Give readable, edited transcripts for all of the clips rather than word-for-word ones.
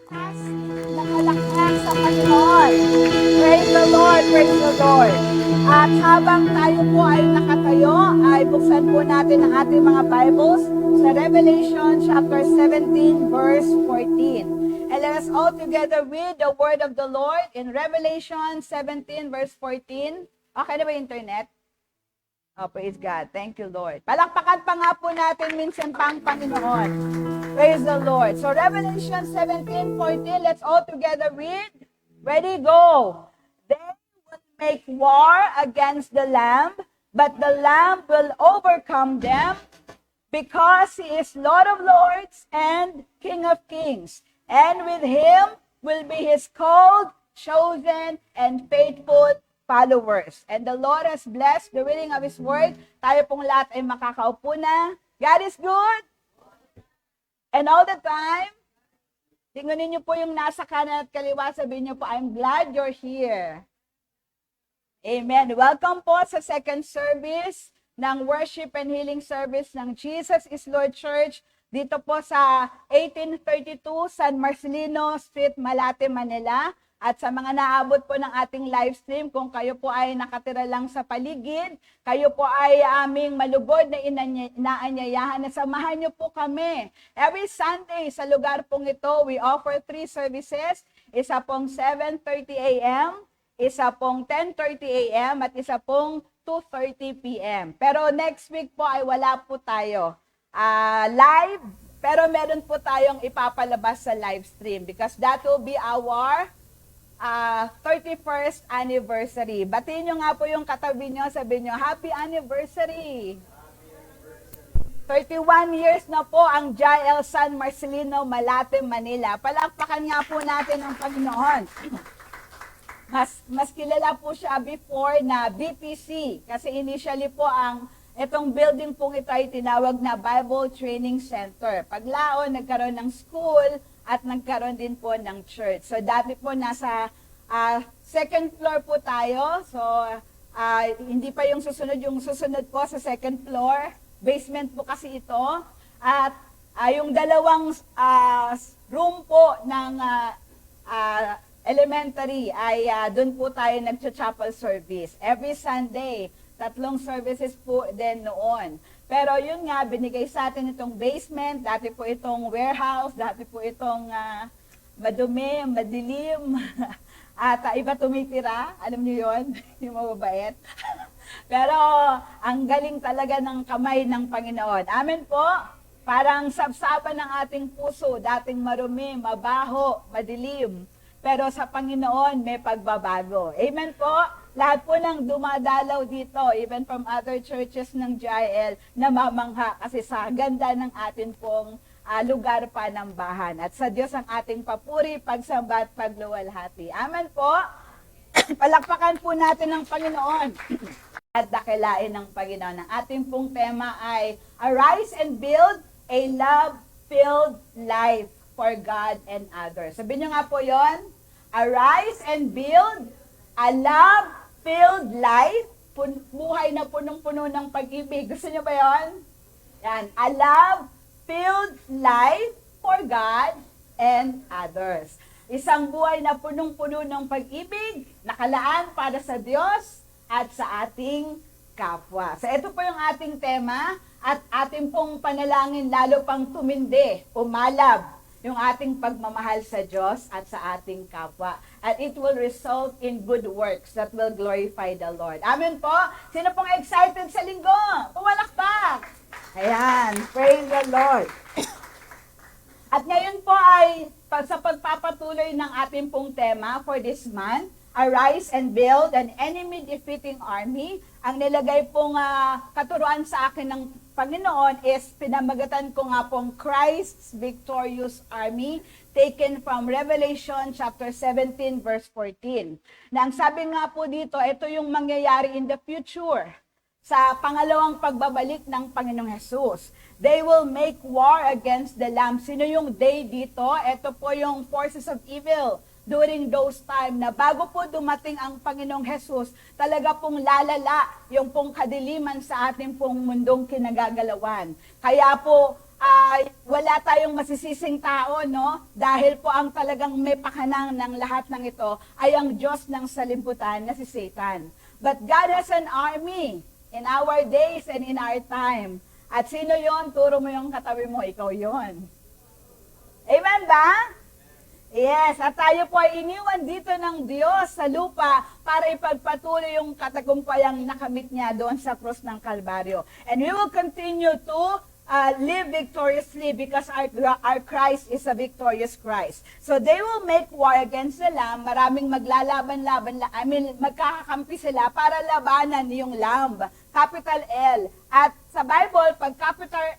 Lakas na malakas sa Panginoon. Praise the Lord, praise the Lord. At habang tayo po ay nakatayo, ay buksan po natin ang ating mga Bibles sa Revelation chapter 17 verse 14. And let us all together read the word of the Lord in Revelation 17 verse 14. Okay na ba yung internet? Oh, praise God. Thank you, Lord. Palakpakan pa nga po natin minsan pang Panginoon. Praise the Lord. So Revelation 17:14, let's all together read. Ready, go. They will make war against the Lamb, but the Lamb will overcome them because he is Lord of lords and King of kings. And with him will be his called, chosen, and faithful followers. And the Lord has blessed the reading of His word. Tayo pong lahat ay makakaupo na. God is good. And all the time, tingnan niyo po yung nasa kanan at kaliwa, sabihin niyo po, I'm glad you're here. Amen. Welcome po sa second service ng worship and healing service ng Jesus is Lord Church dito po sa 1832 San Marcelino Street, Malate, Manila. At sa mga naabot po ng ating live stream, kung kayo po ay nakatira lang sa paligid, kayo po ay aming malugod na inaanyayahan na samahan niyo po kami. Every Sunday sa lugar pong ito, we offer 3 services. Isa pong 7:30 a.m., isa pong 10:30 a.m., at isa pong 2:30 p.m. Pero next week po ay wala po tayo live, pero meron po tayong ipapalabas sa live stream because that will be our 31st anniversary. Batiin nyo nga po yung katabi nyo, sabihin nyo, Happy Anniversary! 31 years na po ang JL San Marcelino, Malate, Manila. Palakpakan nga po natin ang Panginoon. Mas kilala po siya before na BPC kasi initially po itong building pong ito ay tinawag na Bible Training Center. Paglaon, nagkaroon ng school, at nagkaroon din po ng church. So dati po nasa second floor po tayo. So hindi pa yung susunod po sa second floor. Basement po kasi ito. At yung dalawang room po ng elementary ay doon po tayo nagcha-chapel service. Every Sunday, 3 services po din noon. Pero yun nga, binigay sa atin itong basement, dati po itong warehouse, dati po itong madumi, madilim, at iba tumitira, alam niyo yun, yung mababait. Pero ang galing talaga ng kamay ng Panginoon. Amen po, parang sabsaban ng ating puso, dating marumi, mabaho, madilim. Pero sa Panginoon, may pagbabago. Amen po? Lahat po ng dumadalaw dito, even from other churches ng JIL, namamangha kasi sa ganda ng atin pong lugar pa ng bahan. At sa Diyos ang ating papuri, pagsamba at pagluwalhati. Amen po? Palakpakan po natin ang Panginoon. At dakilain ng Panginoon. Ang ating pong tema ay Arise and Build a Love-Filled Life for God and Others. Sabihin niyo nga po yon. Arise and build a love-filled life, buhay na punong-puno ng pag-ibig. Gusto niyo ba yon? Yan, a love-filled life for God and others. Isang buhay na punong-puno ng pag-ibig, nakalaan para sa Diyos at sa ating kapwa. So ito po yung ating tema at ating pong panalangin lalo pang tumindi, umalab yung ating pagmamahal sa Diyos at sa ating kapwa. At it will result in good works that will glorify the Lord. Amen po? Sino pong excited sa linggo? Pumalakpak! Ayan, praise the Lord. At ngayon po ay sa pagpapatuloy ng ating pong tema for this month, Arise and Build an Enemy-Defeating Army. Ang nilagay pong katuruan sa akin ng Panginoon is pinamagatan ko nga pong Christ's Victorious Army taken from Revelation chapter 17 verse 14. Na ang sabi nga po dito, ito yung mangyayari in the future sa pangalawang pagbabalik ng Panginoong Hesus. They will make war against the Lamb. Sino yung they dito? Ito po yung forces of evil during those time na bago po dumating ang Panginoong Hesus, talaga pong lalala yung pong kadiliman sa ating pong mundong kinagagalawan. Kaya po, wala tayong masisising tao, no? Dahil po ang talagang may pakanang ng lahat ng ito ay ang Diyos ng salimutan na si Satan. But God has an army in our days and in our time. At sino yon? Turo mo yung katabi mo, ikaw yon. Amen ba? Yes, at tayo po ay iniwan dito ng Diyos sa lupa para ipagpatuloy yung katagumpayang nakamit niya doon sa krus ng Kalbaryo. And we will continue to live victoriously because our Christ is a victorious Christ. So they will make war against the Lamb. Maraming maglalaban-laban, magkakakampi sila para labanan yung Lamb. Capital L. At sa Bible, pag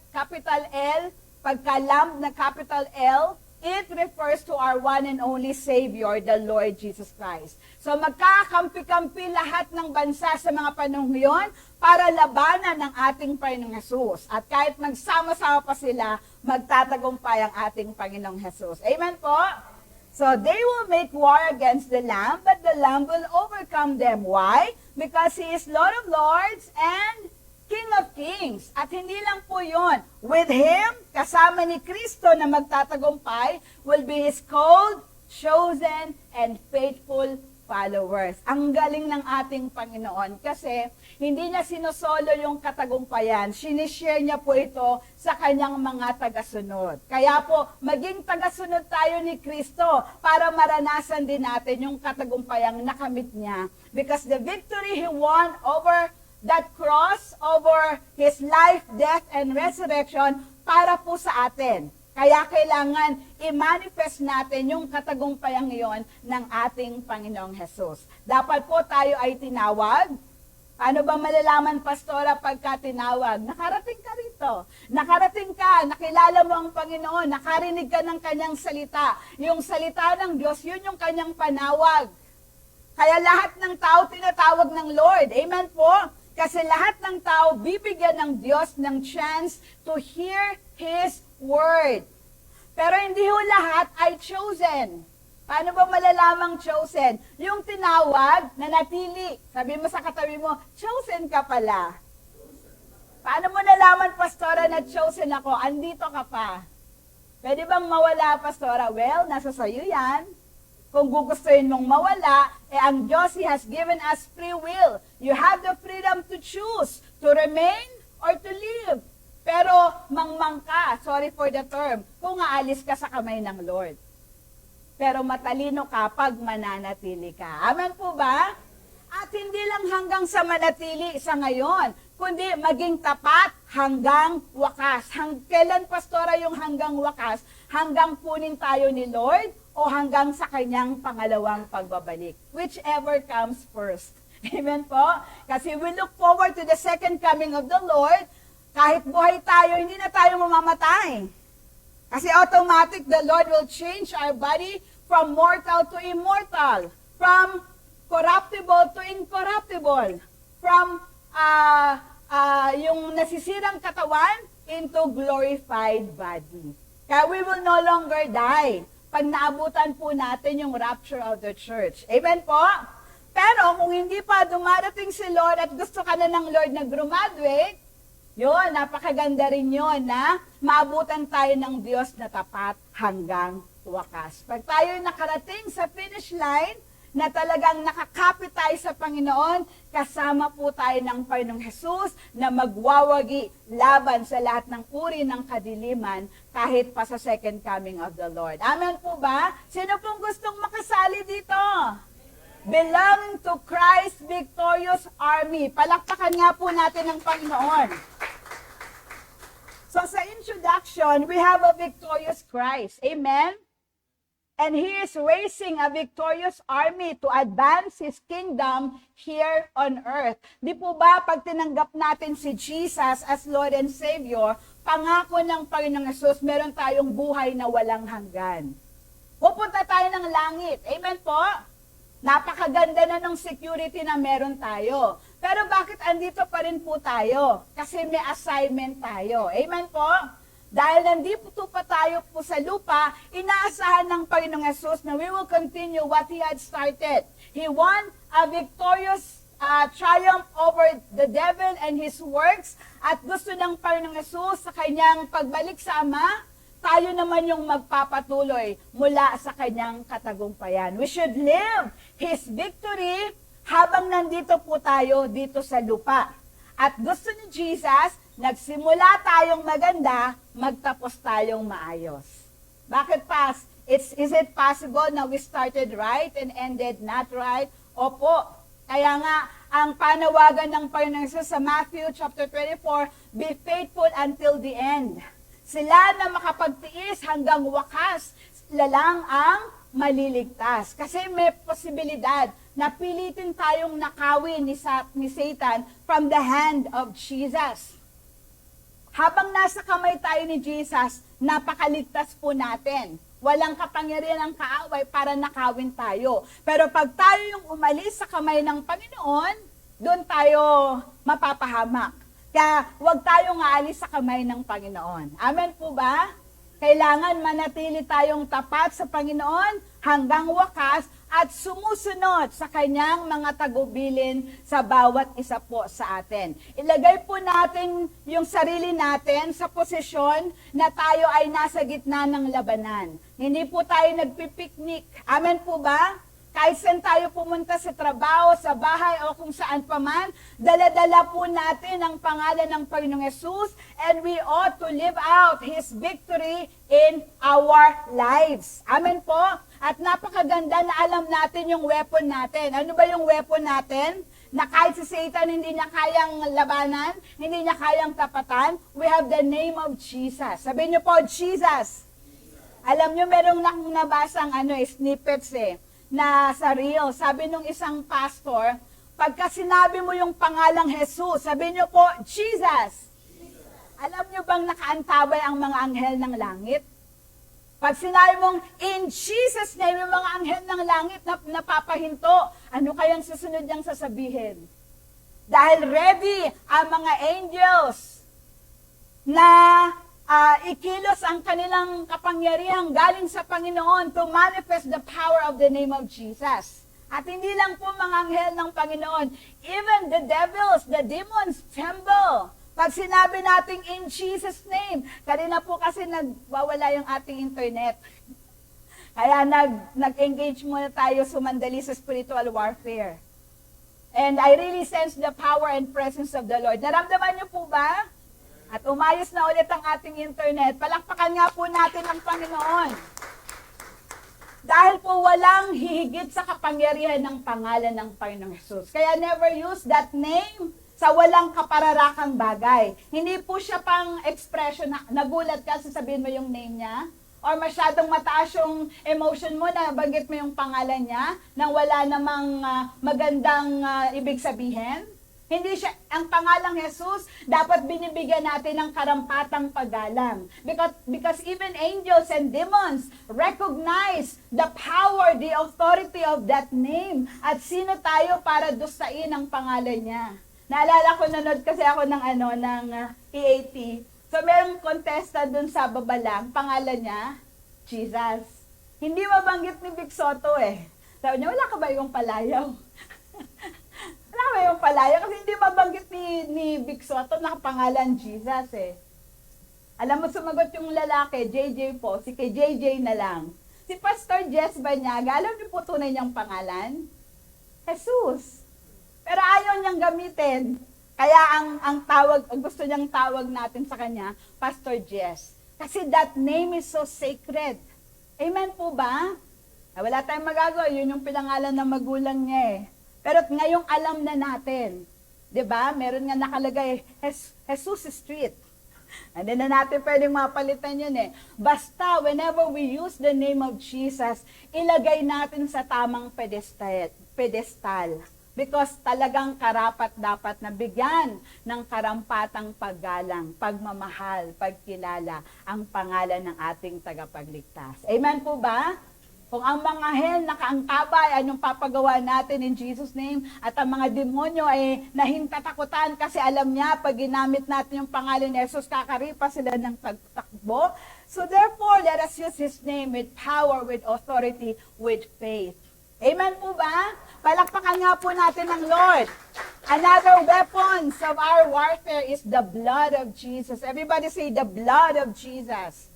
capital L, pagka Lamb na capital L, it refers to our one and only Savior, the Lord Jesus Christ. So magkakampi-kampi lahat ng bansa sa mga panahon yon para labanan ng ating Panginoong Jesus. At kahit magsama-sama pa sila, magtatagumpay ang ating Panginoong Jesus. Amen po? So they will make war against the Lamb, but the Lamb will overcome them. Why? Because He is Lord of Lords and King of Kings. At hindi lang po yun. With Him, kasama ni Kristo na magtatagumpay, will be His called, chosen, and faithful followers. Ang galing ng ating Panginoon kasi hindi niya sinosolo yung katagumpayan. Sinishare niya po ito sa kanyang mga tagasunod. Kaya po, maging tagasunod tayo ni Kristo para maranasan din natin yung katagumpayang nakamit niya. Because the victory He won over that cross, over His life, death, and resurrection para po sa atin. Kaya kailangan i-manifest natin yung katagumpayang iyon ng ating Panginoong Jesus. Dapat po tayo ay tinawag. Paano ba malalaman, Pastora, pagka tinawag? Nakarating ka rito. Nakarating ka, nakilala mo ang Panginoon, nakarinig ka ng kanyang salita. Yung salita ng Diyos, yun yung kanyang panawag. Kaya lahat ng tao tinatawag ng Lord. Amen po? Kasi lahat ng tao bibigyan ng Diyos ng chance to hear His word. Pero hindi ho lahat ay chosen. Paano ba malalamang chosen? Yung tinawag na natili. Sabi mo sa katabi mo, chosen ka pala. Paano mo nalaman, Pastora, na chosen ako? Andito ka pa. Pwede bang mawala, Pastora? Well, nasa sayo yan. Kung gugustuhin mong mawala, ang Diyos, He has given us free will. You have the freedom to choose, to remain or to live. Pero mangmang ka, sorry for the term, kung aalis ka sa kamay ng Lord. Pero matalino ka pag mananatili ka. Amen po ba? At hindi lang hanggang sa manatili sa ngayon, kundi maging tapat hanggang wakas. Kailan, Pastora, yung hanggang wakas? Hanggang punin tayo ni Lord o hanggang sa kanyang pangalawang pagbabalik? Whichever comes first. Amen po? Kasi we look forward to the second coming of the Lord. Kahit buhay tayo, hindi na tayo mamamatay. Kasi automatic, the Lord will change our body from mortal to immortal. From corruptible to incorruptible. From yung nasisirang katawan into glorified body. Kaya we will no longer die pag naabutan po natin yung rapture of the church. Amen po? Pero kung hindi pa dumarating si Lord at gusto ka na ng Lord na graduate, yun, napakaganda rin yun na maabutan tayo ng Diyos na tapat hanggang wakas. Pag tayo nakarating sa finish line, na talagang nakakapit tayo sa Panginoon, kasama po tayo ng Panginoong Jesus na magwawagi laban sa lahat ng uri ng kadiliman kahit pa sa second coming of the Lord. Amen po ba? Sino pong gustong makasali dito? Belonging to Christ's victorious army. Palakpakan nga po natin ang Panginoon. So sa introduction, we have a victorious Christ. Amen? And He is raising a victorious army to advance His kingdom here on earth. Di po ba pag tinanggap natin si Jesus as Lord and Savior, pangako ng Panginoong Hesus, meron tayong buhay na walang hanggan. Pupunta tayo ng langit. Amen po? Napakaganda na ng security na meron tayo. Pero bakit andito pa rin po tayo? Kasi may assignment tayo. Amen po? Dahil nandito pa tayo po sa lupa, inaasahan ng Panginoong Hesus na we will continue what He had started. He won a victorious triumph over the devil and his works, at gusto ng Panginoong Hesus sa kanyang pagbalik sa Ama, tayo naman yung magpapatuloy mula sa kanyang katagumpayan. We should live His victory habang nandito po tayo dito sa lupa. At gusto ni Jesus, nagsimula tayong maganda, magtapos tayong maayos. Bakit pas? Is it possible na we started right and ended not right? Opo. Kaya nga, ang panawagan ng Panginoon Hesus sa Matthew chapter 24, be faithful until the end. Sila na makapagtiis hanggang wakas, sila lang ang maliligtas. Kasi may posibilidad na pilitin tayong nakawin ni Satan from the hand of Jesus. Habang nasa kamay tayo ni Jesus, napakaligtas po natin. Walang kapangyarihan ng kaaway para nakawin tayo. Pero pag tayo yung umalis sa kamay ng Panginoon, doon tayo mapapahamak. Kaya huwag tayong aalis sa kamay ng Panginoon. Amen po ba? Kailangan manatili tayong tapat sa Panginoon hanggang wakas at sumusunod sa kanyang mga tagubilin sa bawat isa po sa atin. Ilagay po natin yung sarili natin sa posisyon na tayo ay nasa gitna ng labanan. Hindi po tayo nagpipiknik. Amen po ba? Kahit saan tayo pumunta sa trabaho, sa bahay, o kung saan pa man, dala-dala po natin ang pangalan ng Panginoong Hesus, and we ought to live out His victory in our lives. Amen po? At napakaganda na alam natin yung weapon natin. Ano ba yung weapon natin? Na kahit si Satan hindi niya kayang labanan, hindi niya kayang tapatan, we have the name of Jesus. Sabihin niyo po, Jesus. Alam niyo, merong nabasang snippets na sa reel. Sabi nung isang pastor, pagka sinabi mo yung pangalang Jesus, sabi niyo po, Jesus. Alam niyo bang nakaantabay ang mga anghel ng langit? Pag sinabi mong, in Jesus name, yung mga anghel ng langit na napapahinto, ano kayang susunod niyang sasabihin? Dahil ready ang mga angels na ikilos ang kanilang kapangyarihan galing sa Panginoon to manifest the power of the name of Jesus. At hindi lang po mga anghel ng Panginoon, even the devils, the demons tremble. Pag sinabi natin in Jesus name, kanina po kasi nagwawala yung ating internet. Kaya nag-engage muna tayo sumandali sa spiritual warfare. And I really sense the power and presence of the Lord. Naramdaman niyo po ba? At umayos na ulit ang ating internet. Palakpakan nga po natin ang Panginoon. Dahil po walang hihigit sa kapangyarihan ng pangalan ng Panginoong Hesus. Kaya never use that name sa walang kapararakang bagay. Hindi po siya pang expression na nagulat ka, sasabihin mo yung name niya. Or masyadong mataas yung emotion mo na banggit mo yung pangalan niya nang wala namang magandang ibig sabihin. Hindi siya, ang pangalang Jesus, dapat binibigyan natin ng karampatang paggalang. Because even angels and demons recognize the power, the authority of that name. At sino tayo para dusain ang pangalan niya? Naalala ko, nanood kasi ako ng EAT. So, merong contestant dun sa baba lang, pangalan niya, Jesus. Hindi mabanggit ni Vic Soto Sabi niya, wala ka ba yung palayaw? Wala ba yung palayaw? Kasi hindi mabanggit ni Vic Soto, nakapangalan Jesus Alam mo, sumagot yung lalaki, JJ po, si kay JJ na lang. Si Pastor Jess Banyaga, alam niyo po tunay niyang pangalan? Jesus. Pero ayaw niyang gamitin. Kaya ang gusto niyang tawag natin sa kanya, Pastor Jess. Kasi that name is so sacred. Amen po ba? Wala tayong magagawa. Yun yung pinangalan ng magulang niya Pero ngayong alam na natin. 'Di ba? Meron nga nakalagay, Jesus Street. Hindi na natin pwedeng mapalitan yun Basta, whenever we use the name of Jesus, ilagay natin sa tamang pedestal. Because talagang karapat dapat na bigyan ng karampatang paggalang, pagmamahal, pagkilala ang pangalan ng ating tagapagligtas. Amen po ba? Kung ang mga hell nakaangkabay, anong papagawa natin in Jesus' name? At ang mga demonyo ay nahintatakutan kasi alam niya, pag ginamit natin yung pangalan ni Jesus, kakaripa sila ng pagtakbo. So therefore, let us use His name with power, with authority, with faith. Amen po ba? Palakpakan nga po natin ng Lord. Another weapons of our warfare is the blood of Jesus. Everybody say the blood of Jesus.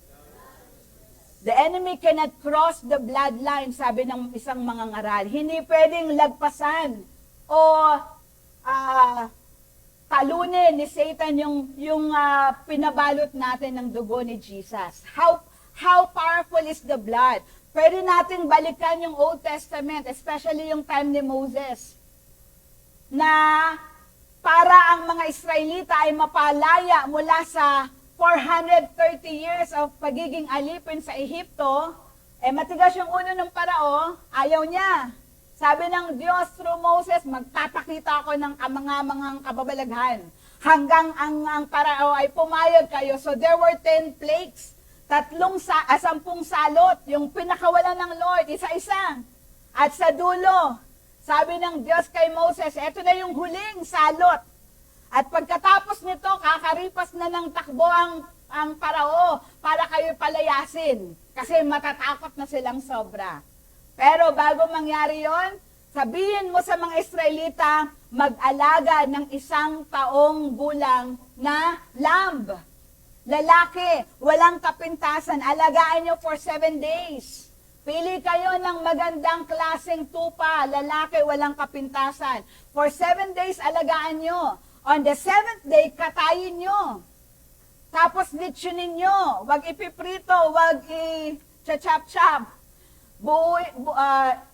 The enemy cannot cross the bloodline, sabi ng isang mangangaral. Hindi pwedeng lagpasan o talunin ni Satan yung pinabalot natin ng dugo ni Jesus. How powerful is the blood? Pwede natin balikan yung Old Testament, especially yung time ni Moses, na para ang mga Israelita ay mapalaya mula sa 430 years of pagiging alipin sa Ehipto, matigas yung ulo ng parao, ayaw niya. Sabi ng Diyos through Moses, magtatakita ako ng kamangamangang kababalaghan hanggang ang parao ay pumayag kayo. So there were 10 plagues, 10 salot, yung pinakawalan ng Lord, isa-isa. At sa dulo, sabi ng Diyos kay Moses, eto na yung huling salot. At pagkatapos nito, kakaripas na ng takbo ang parao para kayo palayasin. Kasi matatakot na silang sobra. Pero bago mangyari yon, sabihin mo sa mga Israelita, mag-alaga ng 1 taong gulang na lamb. Lalaki, walang kapintasan, alagaan nyo for 7 days. Pili kayo ng magandang klaseng tupa, lalaki, walang kapintasan. For 7 days, alagaan nyo. On the 7th day, katayin nyo. Tapos litsunin nyo. Wag ipiprito, wag i-chop-chop.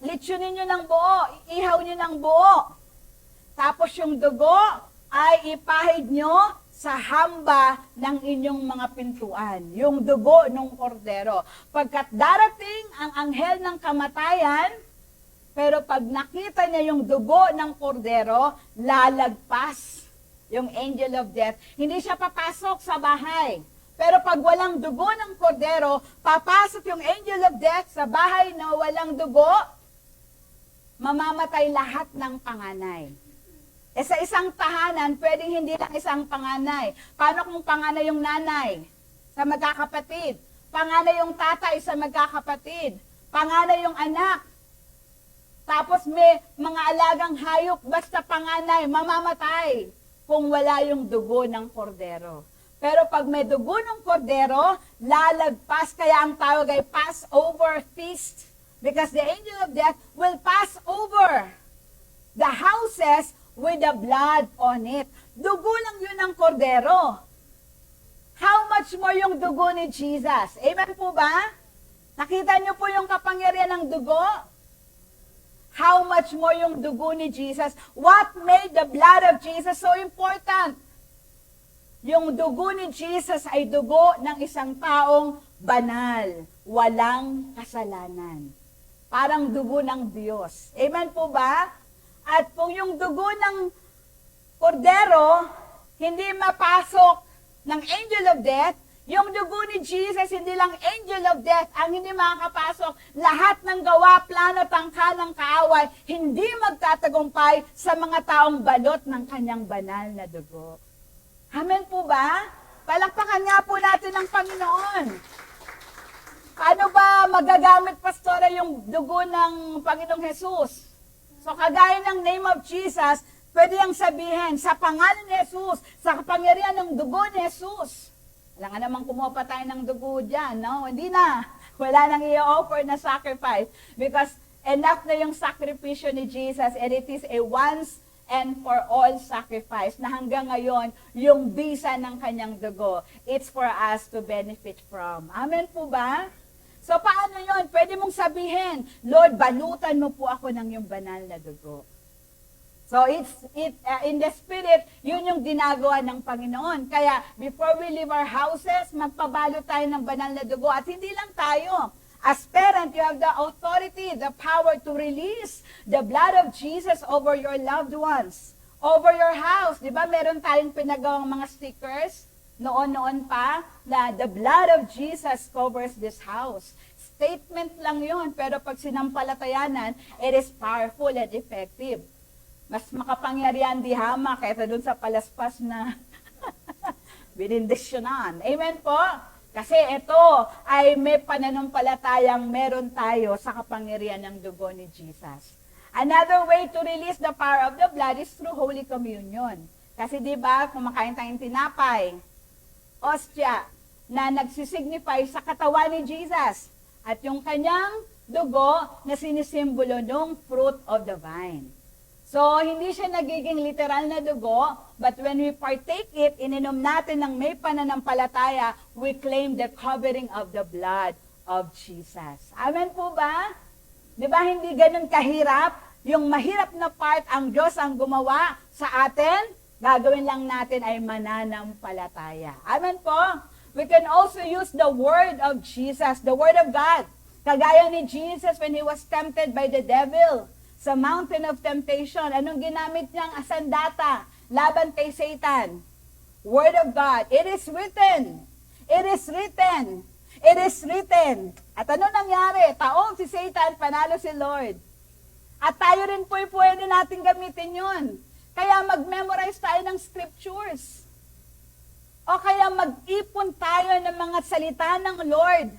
Litsunin nyo ng buo, ihaw nyo ng buo. Tapos yung dugo ay ipahid nyo sa hamba ng inyong mga pintuan. Yung dugo ng kordero. Pagkat darating ang anghel ng kamatayan, pero pag nakita niya yung dugo ng kordero, lalagpas yung angel of death. Hindi siya papasok sa bahay. Pero pag walang dugo ng kordero, papasok yung angel of death sa bahay na walang dugo, mamamatay lahat ng panganay. Sa isang tahanan, pwedeng hindi lang isang panganay. Paano kung panganay yung nanay sa magkakapatid? Panganay yung tatay sa magkakapatid? Panganay yung anak? Tapos may mga alagang hayop, basta panganay, mamamatay kung wala yung dugo ng kordero. Pero pag may dugo ng kordero, lalagpas, kaya ang tawag ay Passover feast. Because the angel of death will pass over the houses with the blood on it. Dugo lang yun ng kordero. How much more yung dugo ni Jesus? Amen po ba? Nakita niyo po yung kapangyarihan ng dugo? How much more yung dugo ni Jesus? What made the blood of Jesus so important? Yung dugo ni Jesus ay dugo ng isang taong banal, walang kasalanan. Parang dugo ng Diyos. Amen po ba? At kung yung dugo ng kordero, hindi mapasok ng angel of death, yung dugo ni Jesus, hindi lang angel of death ang hindi makakapasok. Lahat ng gawa, plano, tangka ng kaaway, hindi magtatagumpay sa mga taong balot ng kanyang banal na dugo. Amen po ba? Palakpakan nga po natin ang Panginoon. Paano ba magagamit, Pastora, yung dugo ng Panginoong Jesus? So kagaya ng name of Jesus, pwede yung sabihin, sa pangalan ni Jesus, sa kapangyarihan ng dugo ni Jesus. Wala nga namang kumuha pa tayo ng dugo dyan, no? Hindi na. Wala nang i-offer na sacrifice. Because enough na yung sakripisyo ni Jesus and it is a once and for all sacrifice na hanggang ngayon, yung bisa ng kanyang dugo, it's for us to benefit from. Amen po ba? So paano yon? Pwede mong sabihin, Lord, balutan mo po ako ng yung banal na dugo. So in the spirit, yun yung ginagawa ng Panginoon. Kaya before we leave our houses, magpabalo tayo ng banal na dugo. At hindi lang tayo. As parent, you have the authority, the power to release the blood of Jesus over your loved ones, over your house. Di ba meron tayong pinagawang mga stickers noon-noon pa na the blood of Jesus covers this house. Statement lang yun, pero pag sinampalatayanan, it is powerful and effective. Mas makapangyarihan di hama kaysa dun sa palaspas na binindisyonan. Amen po? Kasi ito ay may pananampalatayang meron tayo sa kapangyarihan ng dugo ni Jesus. Another way to release the power of the blood is through Holy Communion. Kasi di ba, kumakain tayong tinapay, ostya, na nagsisignify sa katawan ni Jesus. At yung kanyang dugo na sinisimbolo ng fruit of the vine. So, hindi siya nagiging literal na dugo, but when we partake it, ininom natin ng may pananampalataya, we claim the covering of the blood of Jesus. Amen po ba? Di ba hindi ganun kahirap? Yung mahirap na part, ang Diyos ang gumawa sa atin, gagawin lang natin ay mananampalataya. Amen po? We can also use the word of Jesus, the word of God. Kagaya ni Jesus when he was tempted by the devil sa mountain of temptation. Anong ginamit niyang asandata laban kay Satan? Word of God. It is written. It is written. It is written. At ano nangyari? Taong si Satan, panalo si Lord. At tayo rin po pwede natin gamitin yun. Kaya mag-memorize tayo ng scriptures. O kaya mag-ipon tayo ng mga salita ng Lord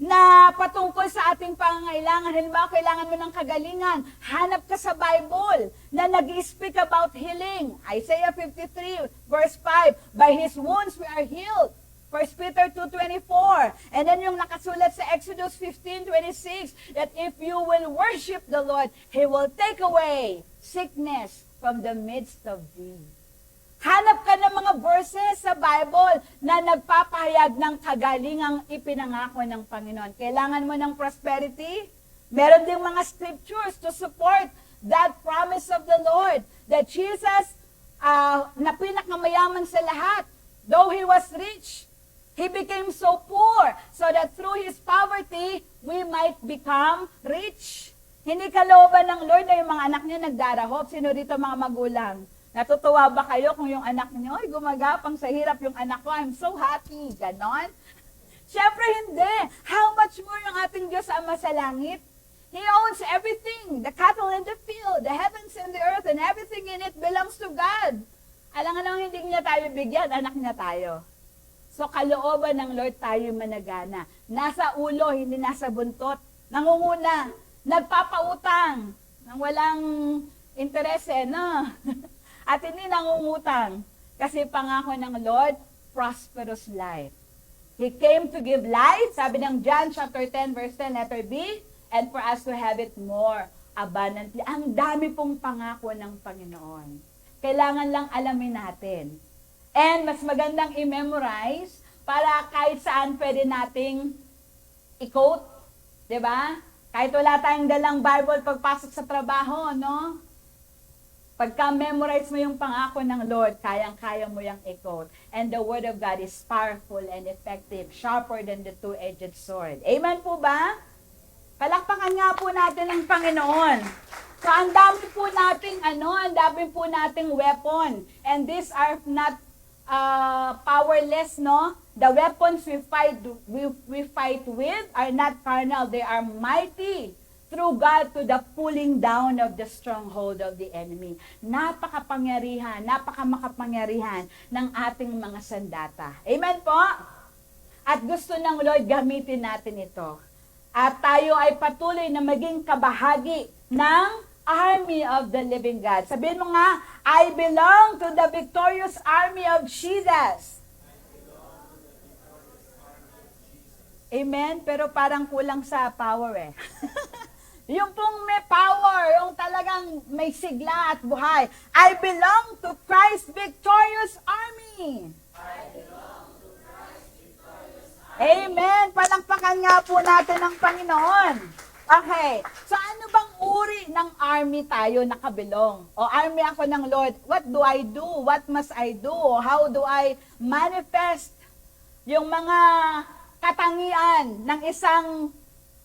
na patungkol sa ating pangangailangan. Halimbawa, kailangan mo ng kagalingan. Hanap ka sa Bible na nag-speak about healing. Isaiah 53, verse 5, by His wounds we are healed. 1 Peter 2:24. And then yung nakasulat sa Exodus 15:26, that if you will worship the Lord, He will take away sickness from the midst of thee. Hanap ka ng mga verses sa Bible na nagpapahayag ng kagalingang ipinangako ng Panginoon. Kailangan mo ng prosperity? Meron ding mga scriptures to support that promise of the Lord. That Jesus, na pinakamayaman sa lahat, though He was rich, He became so poor so that through His poverty, we might become rich. Hindi kalooban ng Lord na yung mga anak niya nagdarahop. Sino rito mga magulang? Natutuwa ba kayo kung yung anak niyo, ay gumagapang sa hirap yung anak ko, I'm so happy, ganon? Siyempre hindi. How much more yung ating Diyos Ama sa langit? He owns everything, the cattle in the field, the heavens and the earth, and everything in it belongs to God. Alam nga naman hindi niya tayo bigyan, anak niya tayo. So kalooban ng Lord tayo managana. Nasa ulo, hindi nasa buntot. Nangunguna, nagpapautang, nang walang interes no? At hindi nangungutang. Kasi pangako ng Lord, prosperous life. He came to give life, sabi ng John chapter 10, verse 10, letter B, and for us to have it more abundantly. Ang dami pong pangako ng Panginoon. Kailangan lang alamin natin. And mas magandang i-memorize para kahit saan pwede nating i-quote. Diba? Kahit wala tayong dalang Bible pagpasok sa trabaho, no? Pagka-memorize mo yung pangako ng Lord, kayang-kaya mo yung i-quote. And the Word of God is powerful and effective, sharper than the two-edged sword. Amen po ba? Palakpakan nga po natin ang Panginoon. So, ang dami po nating, ang dami po nating weapon. And these are not powerless, no? The weapons we fight with are not carnal. They are mighty through God to the pulling down of the stronghold of the enemy. Napakamakapangyarihan ng ating mga sandata. Amen po? At gusto ng Lord gamitin natin ito. At tayo ay patuloy na maging kabahagi ng army of the living God. Sabihin mo nga, I belong to the victorious army of Jesus. Amen? Pero parang kulang sa power eh. Yung pong may power, yung talagang may sigla at buhay. I belong to Christ's victorious army. I belong to Christ's victorious army. Amen. Palakpakan nga po natin ang Panginoon. Okay. So ano bang uri ng army tayo nakabilong? O army ako ng Lord. What do I do? What must I do? How do I manifest yung mga katangian ng isang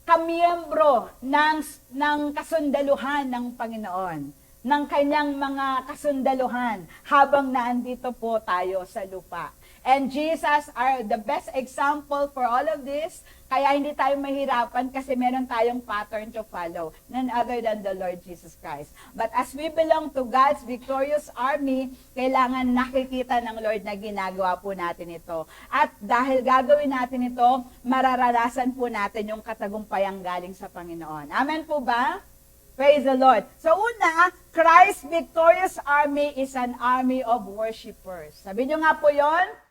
kamiyembro ng kasundaluhan ng Panginoon, ng kanyang mga kasundaluhan habang naandito po tayo sa lupa. And Jesus are the best example for all of this. Kaya hindi tayo mahirapan kasi meron tayong pattern to follow. None other than the Lord Jesus Christ. But as we belong to God's victorious army, kailangan nakikita ng Lord na ginagawa po natin ito. At dahil gagawin natin ito, mararanasan po natin yung katagumpayang galing sa Panginoon. Amen po ba? Praise the Lord. So una, Christ's victorious army is an army of worshipers. Sabi nyo nga po yon.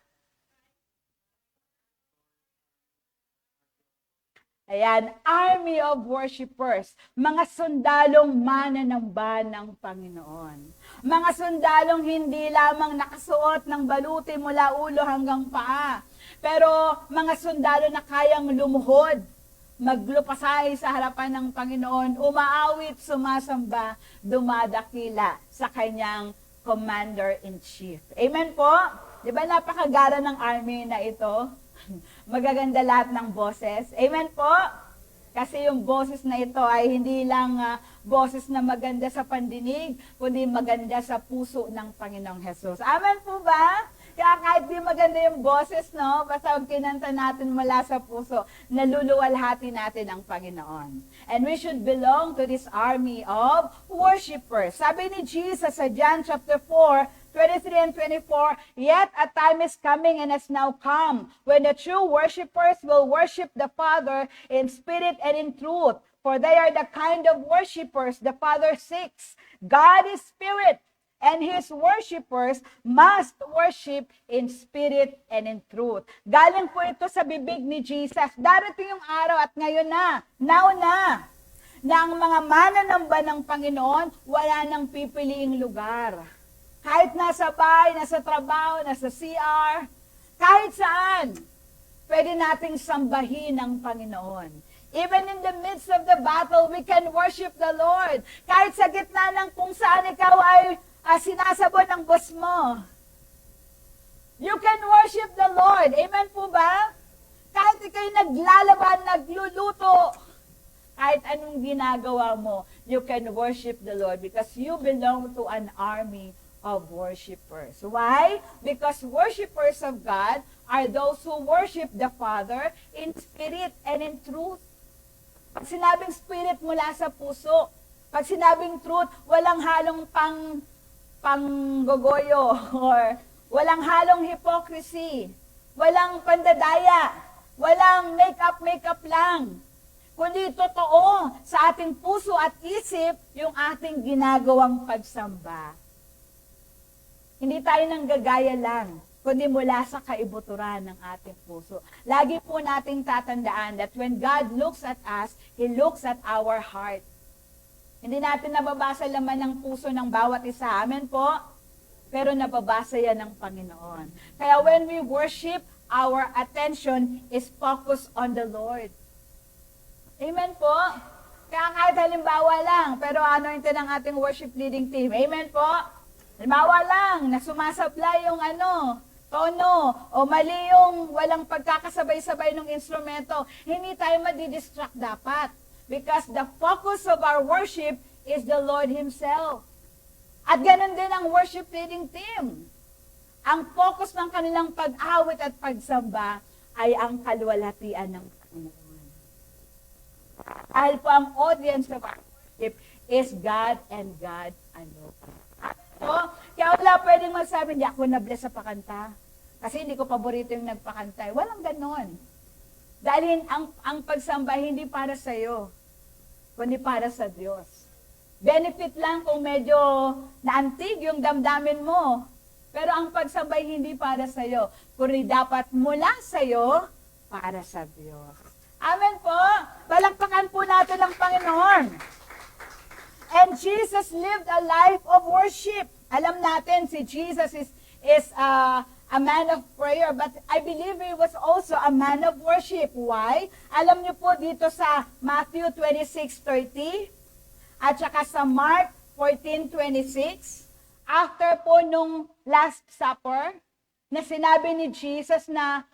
Ayan, army of worshipers, mga sundalong mananamba ng Panginoon. Mga sundalong hindi lamang nakasuot ng baluti mula ulo hanggang paa, pero mga sundalo na kayang lumuhod, maglupasay sa harapan ng Panginoon, umaawit, sumasamba, dumadakila sa kanyang commander-in-chief. Amen po? Di ba napakagara ng army na ito? Magaganda lahat ng boses. Amen po? Kasi yung boses na ito ay hindi lang boses na maganda sa pandinig, kundi maganda sa puso ng Panginoong Jesus. Amen po ba? Kaya kahit di maganda yung boses, no? Basta kinanta natin mula sa puso, naluluwalhati natin ang Panginoon. And we should belong to this army of worshipers. Sabi ni Jesus sa John chapter 4, 23 and 24, yet a time is coming and has now come when the true worshipers will worship the Father in spirit and in truth. For they are the kind of worshipers the Father seeks. God is spirit, and His worshipers must worship in spirit and in truth. Galing po ito sa bibig ni Jesus. Darating yung araw at ngayon na, now na ang mga mananamba ng Panginoon, wala nang pipiliing lugar. Kahit nasa bahay, nasa trabaho, nasa CR, kahit saan, pwede nating sambahin ang Panginoon. Even in the midst of the battle, we can worship the Lord. Kahit sa gitna ng kung saan ikaw ay sinasabon ng boss mo, you can worship the Lord. Amen po ba? Kahit ikaw'y naglalaban, nagluluto, kahit anong ginagawa mo, you can worship the Lord because you belong to an army of worshipers. Why? Because worshipers of God are those who worship the Father in spirit and in truth. Pag sinabing spirit mula sa puso, pag sinabing truth, walang halong panggogoyo or walang halong hypocrisy, walang pandadaya, walang make-up lang. Kundi totoo sa ating puso at isip yung ating ginagawang pagsamba. Hindi tayo nanggagaya lang, kundi mula sa kaibuturan ng ating puso. Lagi po nating tatandaan that when God looks at us, He looks at our heart. Hindi natin nababasa laman ng puso ng bawat isa. Amen po? Pero nababasa yan ng Panginoon. Kaya when we worship, our attention is focused on the Lord. Amen po? Kaya kahit halimbawa lang, pero ano yung ng ating worship leading team? Amen po? Halimbawa lang, na sumasablay yung tono, o mali yung walang pagkakasabay-sabay ng instrumento, hindi tayo madidistract dapat. Because the focus of our worship is the Lord Himself. At ganun din ang worship leading team. Ang focus ng kanilang pag-awit at pagsamba ay ang kaluwalhatian ng Panginoon. Dahil po ang audience of our worship is God and God alone. So, kaya wala pwedeng magsabi, hindi ako na-bless sa pakanta. Kasi hindi ko paborito yung nagpakanta. Walang ganon. Dahil ang pagsamba hindi para sa iyo, kundi para sa Diyos. Benefit lang kung medyo naantig yung damdamin mo. Pero ang pagsamba hindi para sa iyo, kundi dapat mula sa iyo para sa Diyos. Amen po. Palakpakan po natin ang Panginoon. And Jesus lived a life of worship. Alam natin si Jesus is a man of prayer, but I believe he was also a man of worship. Why? Alam niyo po dito sa Matthew 26:30 at saka sa Mark 14:26, after po nung Last Supper, na sinabi ni Jesus na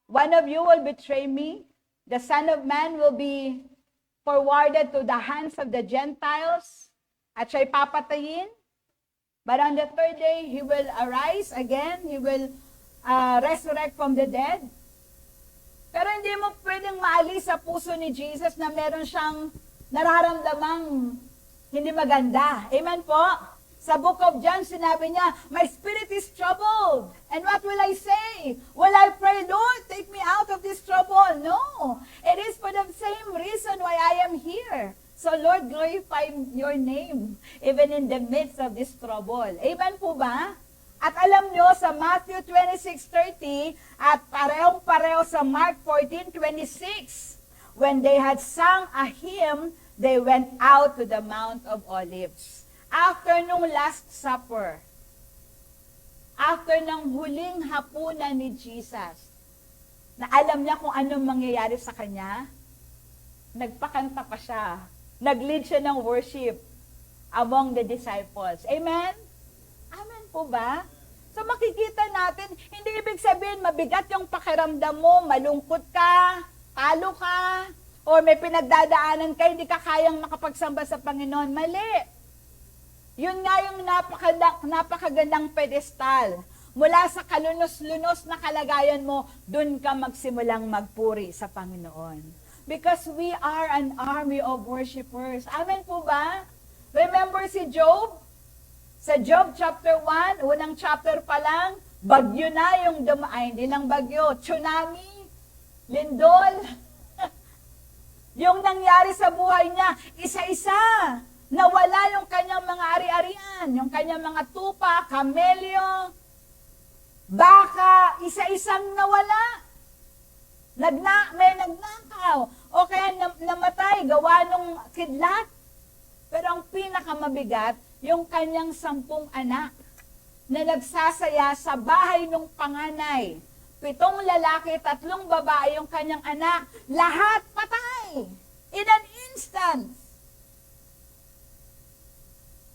one of you will betray me, the Son of Man will be forwarded to the hands of the Gentiles, at siya'y papatayin. But on the third day, He will arise again. He will resurrect from the dead. Pero hindi mo pwedeng maalis sa puso ni Jesus na meron siyang nararamdamang hindi maganda. Amen po? Sa book of John, sinabi niya, my spirit is troubled. And what will I say? Will I pray, Lord, take me out of this trouble? No. It is for the same reason why I am here. So Lord, glorify your name even in the midst of this trouble. Amen po ba? At alam nyo, sa Matthew 26:30 at parehong-pareho sa Mark 14:26, when they had sung a hymn, they went out to the Mount of Olives. After nung Last Supper, after ng huling hapunan ni Jesus, na alam niya kung anong mangyayari sa kanya, nagpakanta pa siya. Nag-lead siya ng worship among the disciples. Amen? Amen po ba? So makikita natin, hindi ibig sabihin mabigat yung pakiramdam mo, malungkot ka, talo ka, o may pinagdadaanan ka, hindi ka kayang makapagsamba sa Panginoon. Mali. Yun nga yung napakagandang pedestal. Mula sa kalunos-lunos na kalagayan mo, dun ka magsimulang magpuri sa Panginoon. Because we are an army of worshipers. Amen po ba? Remember si Job? Sa Job chapter 1, unang chapter pa lang, bagyo na yung hindi lang bagyo, tsunami, lindol. Yung nangyari sa buhay niya, isa-isa. Nawala yung kanyang mga ari-arian, yung kanyang mga tupa, kamelyo, baka, isa-isang nawala. May nagnakaw, o kaya namatay, gawa nung kidlat. Pero ang pinakamabigat, yung kanyang 10 anak na nagsasaya sa bahay ng panganay. 7 lalaki, 3 babae yung kanyang anak. Lahat patay. In an instant.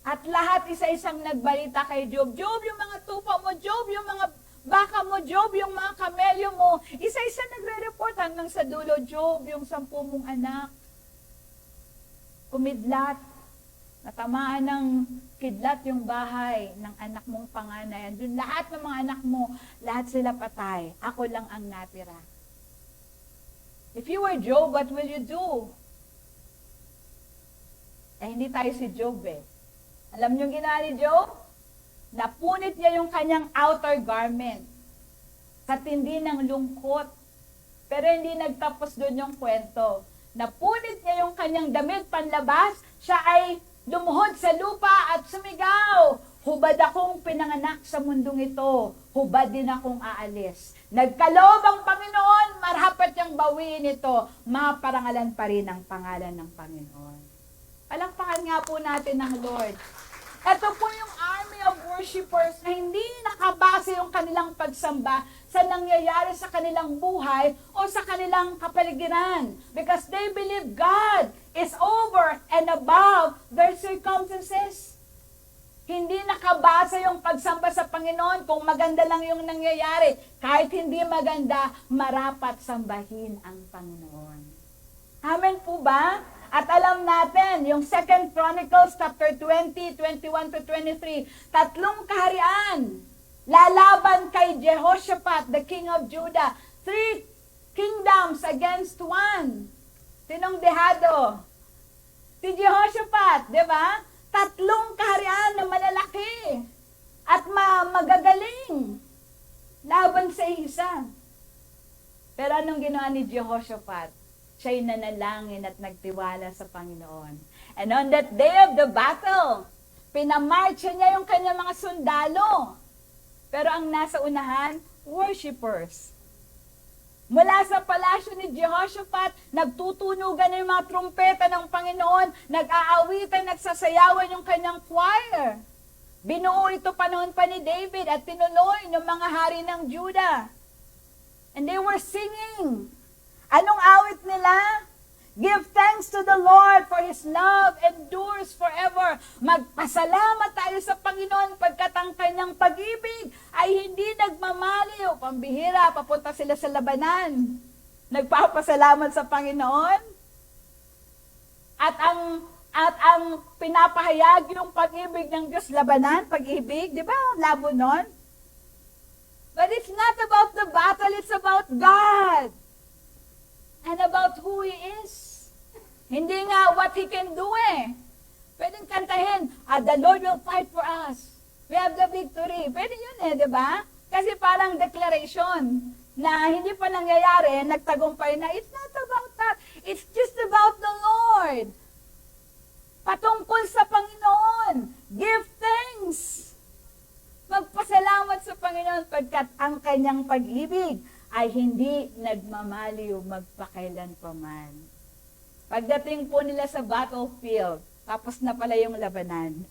At lahat isa-isang nagbalita kay Job. Job, yung mga tupa mo. Job, yung mga baka mo. Job, yung mga kamelyo mo. Isa-isa nagre-report hanggang sa dulo. Job, yung 10 mong anak. Kumidlat. Natamaan ng kidlat yung bahay ng anak mong panganay. Andun lahat ng mga anak mo, lahat sila patay. Ako lang ang natira. If you were Job, what will you do? Hindi tayo si Job eh. Alam niyo ginawa ni Job? Napunit niya yung kanyang outer garment sa tindi ng lungkot. Pero hindi nagtapos doon yung kwento. Napunit niya yung kanyang damit panlabas, siya ay lumuhod sa lupa at sumigaw. Hubad akong pinanganak sa mundong ito. Hubad din akong aalis. Nagkaloob ang Panginoon, marapat niyang bawiin ito. Maparangalan pa rin ang pangalan ng Panginoon. Palakpakan nga po natin ng Lord. Ito po yung army of worshipers na hindi nakabase yung kanilang pagsamba sa nangyayari sa kanilang buhay o sa kanilang kapaligiran. Because they believe God is over and above their circumstances. Hindi nakabase yung pagsamba sa Panginoon kung maganda lang yung nangyayari. Kahit hindi maganda, marapat sambahin ang Panginoon. Amen po ba? At alam natin, yung 2 Chronicles chapter 20, 21 to 23, 3 kaharian, lalaban kay Jehoshaphat, the king of Judah. 3 kingdoms against 1. Sinong dehado? Si Jehoshaphat, di ba? 3 kaharian na malalaki at magagaling laban sa isa. Pero anong ginawa ni Jehoshaphat? Siya'y nanalangin at nagtiwala sa Panginoon. And on that day of the battle, pinamarcha niya yung kanyang mga sundalo. Pero ang nasa unahan, worshipers. Mula sa palasyo ni Jehoshaphat, nagtutunugan na yung mga trumpeta ng Panginoon, nag-aawitan, nagsasayawan yung kanyang choir. Binuo ito panahon pa ni David at tinuloy ng mga hari ng Judah. And they were singing. Anong awit nila? Give thanks to the Lord for His love endures forever. Magpasalamat tayo sa Panginoon pagkat ang kanyang pag-ibig ay hindi nagmamaliw. Pambihira, papunta sila sa labanan. Nagpapasalamat sa Panginoon. At ang pinapahayag yung pag-ibig ng Diyos, labanan, pag-ibig, di ba? Labo nun. But it's not about the battle, it's about God. And about who He is. Hindi nga what He can do eh. Pwedeng kantahin, the Lord will fight for us. We have the victory. Pwede yun eh, di ba? Kasi parang declaration na hindi pa nangyayari, nagtagumpay na, it's not about that. It's just about the Lord. Patungkol sa Panginoon. Give thanks. Magpasalamat sa Panginoon pagkat ang kanyang pag-ibig ay hindi nagmamaliw magpakailanpaman. Pagdating po nila sa battlefield, tapos na pala yung labanan.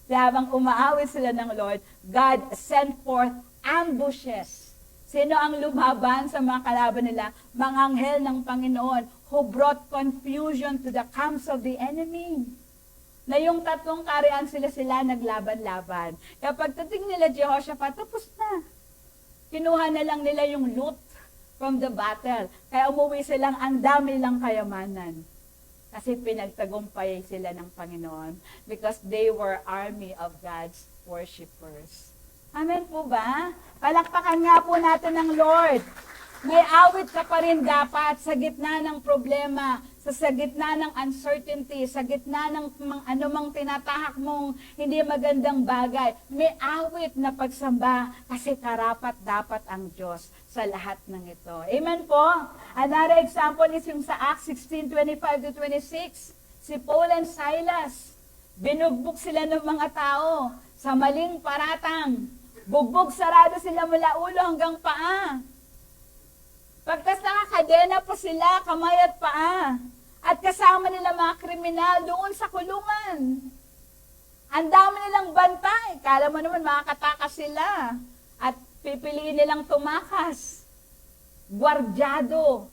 Habang umaawit sila ng Lord, God sent forth ambushes. Sino ang lumaban sa mga kalaban nila? Mga anghel ng Panginoon who brought confusion to the camps of the enemy. Na yung tatlong karian sila naglaban-laban. Kaya pagdating nila Jehoshaphat, tapos na. Kinuha na lang nila yung loot from the battle. Kaya umuwi silang ang dami lang kayamanan. Kasi pinagtagumpay sila ng Panginoon because they were army of God's worshipers. Amen po ba? Palakpakan nga po natin ng Lord. May awit ka pa rin dapat sa gitna ng problema, sa gitna ng uncertainty, sa gitna ng anumang tinatahak mong hindi magandang bagay. May awit na pagsamba kasi karapat dapat ang Diyos sa lahat ng ito. Amen po? Another example is yung sa Acts 16:25-26. Si Paul and Silas, binugbog sila ng mga tao sa maling paratang. Bugbog sarado sila mula ulo hanggang paa. Pagkas nakakadena pa sila, kamay at paa. At kasama nila mga kriminal doon sa kulungan. Ang dami nilang bantay. Kala mo naman makakatakas sila. At pipiliin nilang tumakas. Gwardyado.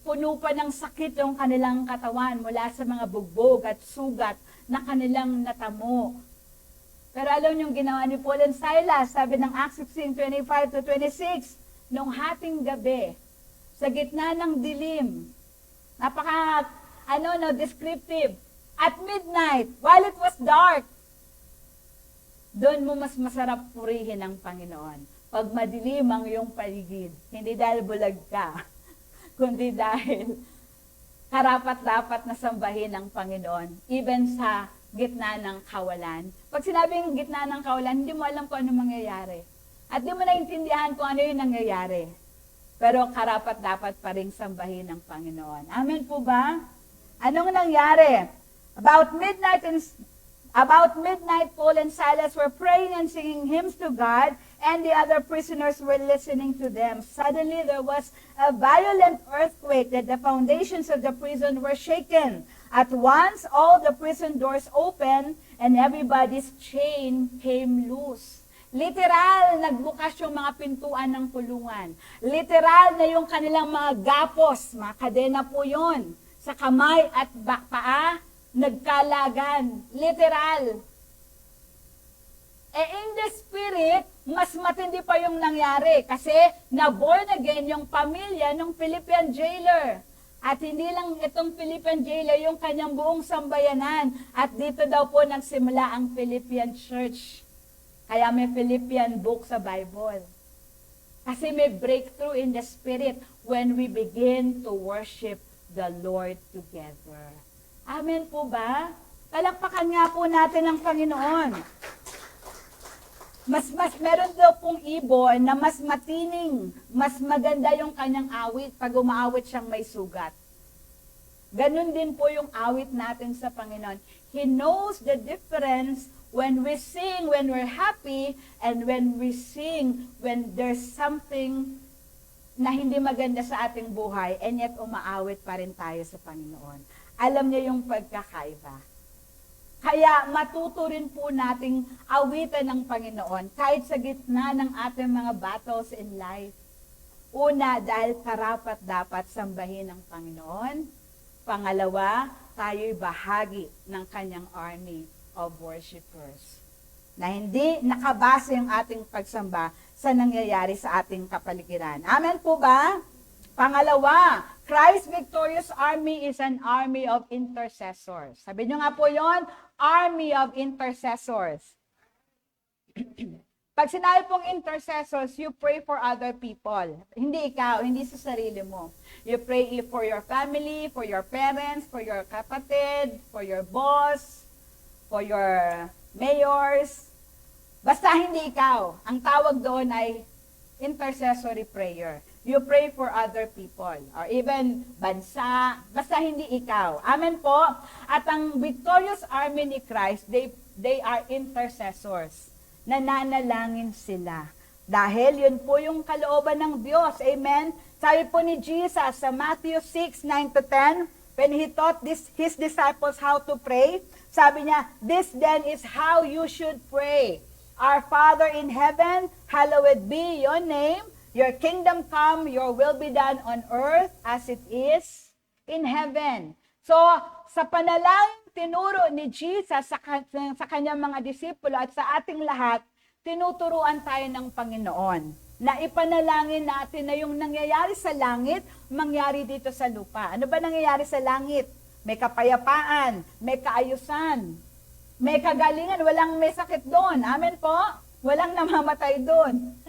Puno pa ng sakit yung kanilang katawan mula sa mga bugbog at sugat na kanilang natamo. Pero alam niyo yung ginawa ni Paul and Silas, sabi ng Acts 16:25-26, nung hating gabi, sa gitna ng dilim, descriptive, at midnight, while it was dark, doon mo mas masarap purihin ang Panginoon. Pag madilim ang iyong paligid, hindi dahil bulag ka, kundi dahil karapat-dapat na sambahin ang Panginoon, even sa gitna ng kawalan. Pag sinabing gitna ng kawalan, hindi mo alam kung ano mangyayari. At di mo naintindihan kung ano yung nangyayari. Pero karapat-dapat pa rin sambahin ng Panginoon. Amen po ba? Anong nangyari? About midnight, Paul and Silas were praying and singing hymns to God, and the other prisoners were listening to them. Suddenly, there was a violent earthquake that the foundations of the prison were shaken. At once, all the prison doors opened, and everybody's chain came loose. Literal, nagbukas yung mga pintuan ng kulungan. Literal na yung kanilang mga gapos, mga kadena po yun. Sa kamay at paa, nagkalagan. Literal. In the spirit, mas matindi pa yung nangyari kasi na-born again yung pamilya ng Philippian jailer. At hindi lang itong Philippian jailer, yung kanyang buong sambayanan. At dito daw po nagsimula ang Philippian church. Kaya may Philippian book sa Bible. Kasi may breakthrough in the spirit when we begin to worship the Lord together. Amen po ba? Palakpakan nga po natin ang Panginoon. Meron daw pong ibon na mas matining, mas maganda yung kanyang awit pag umaawit siyang may sugat. Ganun din po yung awit natin sa Panginoon. He knows the difference when we sing, when we're happy, and when we sing, when there's something na hindi maganda sa ating buhay, and yet umaawit pa rin tayo sa Panginoon. Alam niya yung pagkakaiba. Kaya matuto rin po nating awitan ng Panginoon kahit sa gitna ng ating mga battles in life. Una, dahil karapat dapat sambahin ng Panginoon. Pangalawa, tayo'y bahagi ng kanyang army of worshipers. Na hindi nakabase ang ating pagsamba sa nangyayari sa ating kapaligiran. Amen po ba? Pangalawa, Christ's victorious army is an army of intercessors. Sabi nyo nga po yon, army of intercessors. Pag sinabi pong intercessors, you pray for other people. Hindi ikaw, hindi sa sarili mo. You pray for your family, for your parents, for your kapatid, for your boss, for your mayors. Basta hindi ikaw. Ang tawag doon ay intercessory prayer. You pray for other people or even bansa. Basta hindi ikaw. Amen po. At ang victorious army ni Christ, they are intercessors. Nananalangin sila. Dahil yun po yung kalooban ng Diyos. Amen? Sabi po ni Jesus sa Matthew 6:9-10, when He taught His disciples how to pray, sabi niya, this then is how you should pray. Our Father in heaven, hallowed be your name. Your kingdom come, your will be done on earth as it is in heaven. So, sa panalangin tinuro ni Jesus sa kanyang mga disipulo at sa ating lahat, tinuturuan tayo ng Panginoon na ipanalangin natin na yung nangyayari sa langit, mangyari dito sa lupa. Ano ba nangyayari sa langit? May kapayapaan, may kaayusan, may kagalingan, walang may sakit doon. Amen po? Walang namamatay doon.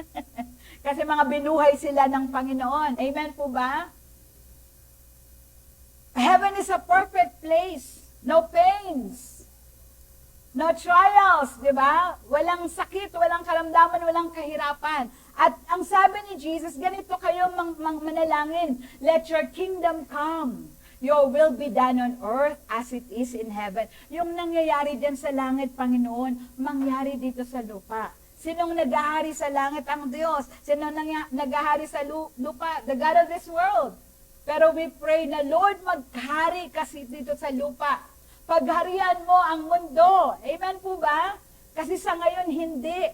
Kasi mga binuhay sila ng Panginoon. Amen po ba? Heaven is a perfect place. No pains. No trials, di ba? Walang sakit, walang karamdaman, walang kahirapan. At ang sabi ni Jesus, ganito kayo manalangin, let your kingdom come. Your will be done on earth as it is in heaven. Yung nangyayari dyan sa langit, Panginoon, mangyari dito sa lupa. Sinong naghahari sa langit? Ang Diyos. Sinong naghahari sa lupa? The God of this world. Pero we pray na, Lord, maghari kasi dito sa lupa. Pagharian mo ang mundo. Amen po ba? Kasi sa ngayon, hindi.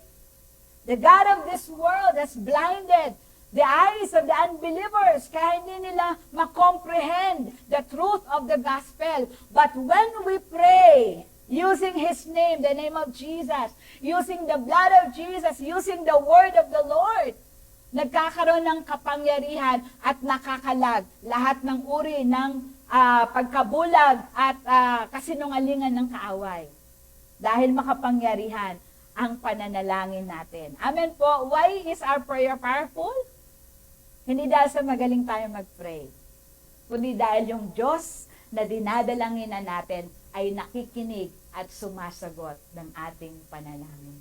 The God of this world has blinded the eyes of the unbelievers, kaya hindi nila makomprehend the truth of the gospel. But when we pray, using His name, the name of Jesus, using the blood of Jesus, using the word of the Lord, nagkakaroon ng kapangyarihan at nakakalag lahat ng uri ng pagkabulag at kasinungalingan ng kaaway. Dahil makapangyarihan ang pananalangin natin. Amen po. Why is our prayer powerful? Hindi dahil sa magaling tayo mag-pray, kundi dahil yung Diyos na dinadalangin na natin ay nakikinig at sumasagot ng ating panalangin.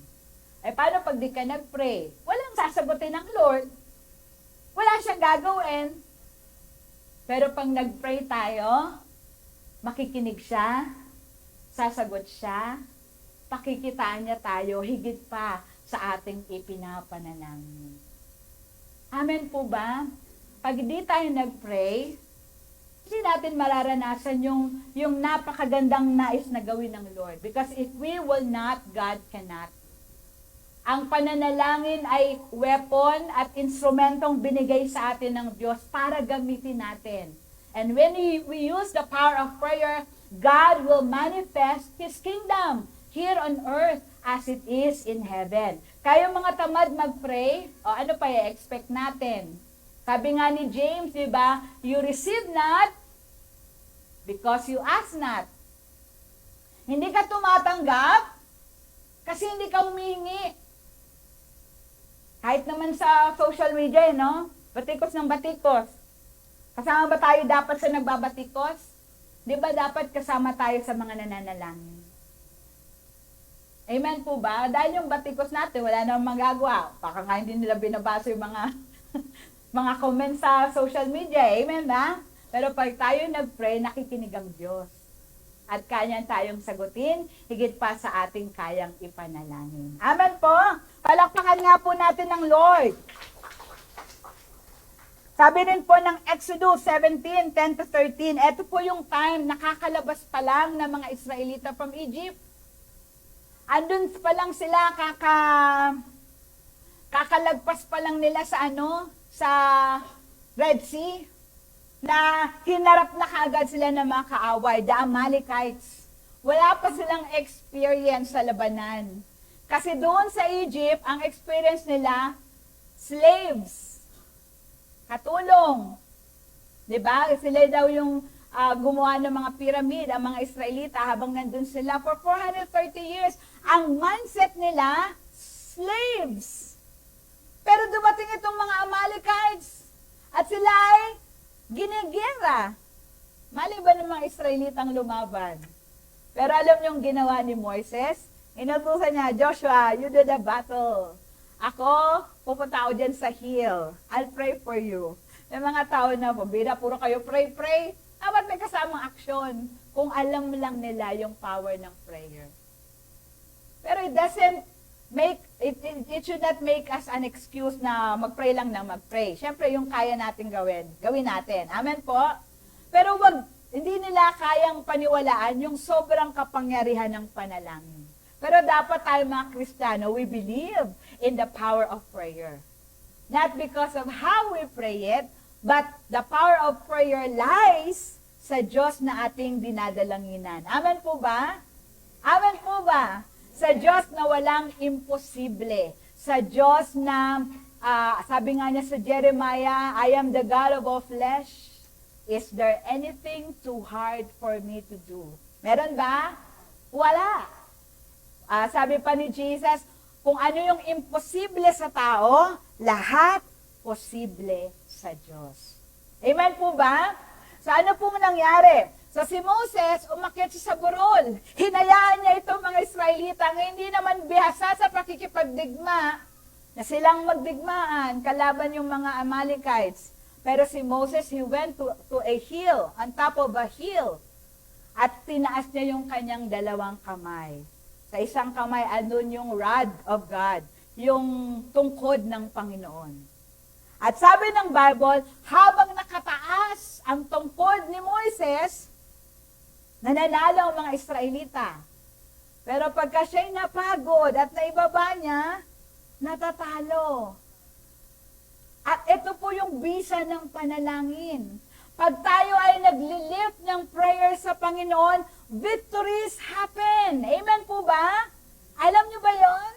Eh paano pag di ka nag-pray? Walang sasagutin ng Lord. Wala siyang gagawin. Pero pag nag-pray tayo, makikinig siya, sasagot siya, pakikitaan niya tayo higit pa sa ating ipinapanalangin. Amen po ba? Pag di tayo nag-pray, hindi natin mararanasan yung napakagandang nais na gawin ng Lord. Because if we will not, God cannot. Ang pananalangin ay weapon at instrumentong binigay sa atin ng Diyos para gamitin natin. And when we use the power of prayer, God will manifest His kingdom here on earth as it is in heaven. Kayo mga tamad mag-pray, o ano pa i-expect natin? Sabi nga ni James, di ba? You receive not because you ask not. Hindi ka tumatanggap kasi hindi ka humingi. Kahit naman sa social media, no? Batikos ng batikos. Kasama ba tayo dapat sa nagbabatikos? Di ba dapat kasama tayo sa mga nananalangin? Amen po ba? Dahil yung batikos natin, wala namang magagawa. Baka nga hindi nila binabasa yung mga mga comments sa social media. Amen ba? Pero pag tayo nag-pray, nakikinig ang Diyos. At kanya tayong sagutin, higit pa sa ating kayang ipanalangin. Amen po? Palakpakan nga po natin ng Lord. Sabi rin po ng Exodus 17:10-13, ito po yung time, nakakalabas pa lang ng mga Israelita from Egypt. Andun pa lang sila, kakalagpas pa lang nila sa Red Sea, na hinarap na kaagad sila ng mga kaaway, the Amalekites. Wala pa silang experience sa labanan. Kasi doon sa Egypt, ang experience nila, slaves, katulong. 'Di ba? Sila daw yung gumawa ng mga pyramid, ang mga Israelita, habang nandun sila for 430 years. Ang mindset nila, slaves. Pero dumating itong mga Amalekites at sila ay ginigera. Mali ba ng mga Israelitang lumaban? Pero alam niyo yung ginawa ni Moises? Inutusan niya, Joshua, you do the battle. Ako, pupunta ako dyan sa hill. I'll pray for you. May mga tao na, pabida, puro kayo pray. Dapat may kasamang aksyon kung alam lang nila yung power ng prayer. Pero it doesn't make, it should not make us an excuse na mag-pray lang ng mag-pray. Siyempre, yung kaya natin gawin natin. Amen po? Pero hindi nila kayang paniwalaan yung sobrang kapangyarihan ng panalangin. Pero dapat tayo mga Kristiyano, we believe in the power of prayer. Not because of how we pray it, but the power of prayer lies sa Diyos na ating dinadalanginan. Amen po ba? Amen po ba? Sa Diyos na walang imposible. Sa Diyos na, sabi nga niya sa Jeremiah, I am the God of all flesh. Is there anything too hard for me to do? Meron ba? Wala. Sabi pa ni Jesus, kung ano yung imposible sa tao, lahat posible sa Diyos. Amen po ba? So ano pong nangyari? So si Moses, umakyat siya sa burol. Hinayaan niya itong mga Israelita na hindi naman bihasa sa pakikipagdigma na silang magdigmaan kalaban yung mga Amalekites. Pero si Moses, he went to a hill, on top of a hill, at tinaas niya yung kanyang dalawang kamay. Sa isang kamay, andun yung rod of God, yung tungkod ng Panginoon. At sabi ng Bible, habang nakataas ang tungkod ni Moises, nananalo ang mga Israelita. Pero pagka siya'y napagod at naibaba niya, natatalo. At ito po yung bisa ng panalangin. Pag tayo ay nagli-lift ng prayer sa Panginoon, victories happen. Amen po ba? Alam niyo ba yon?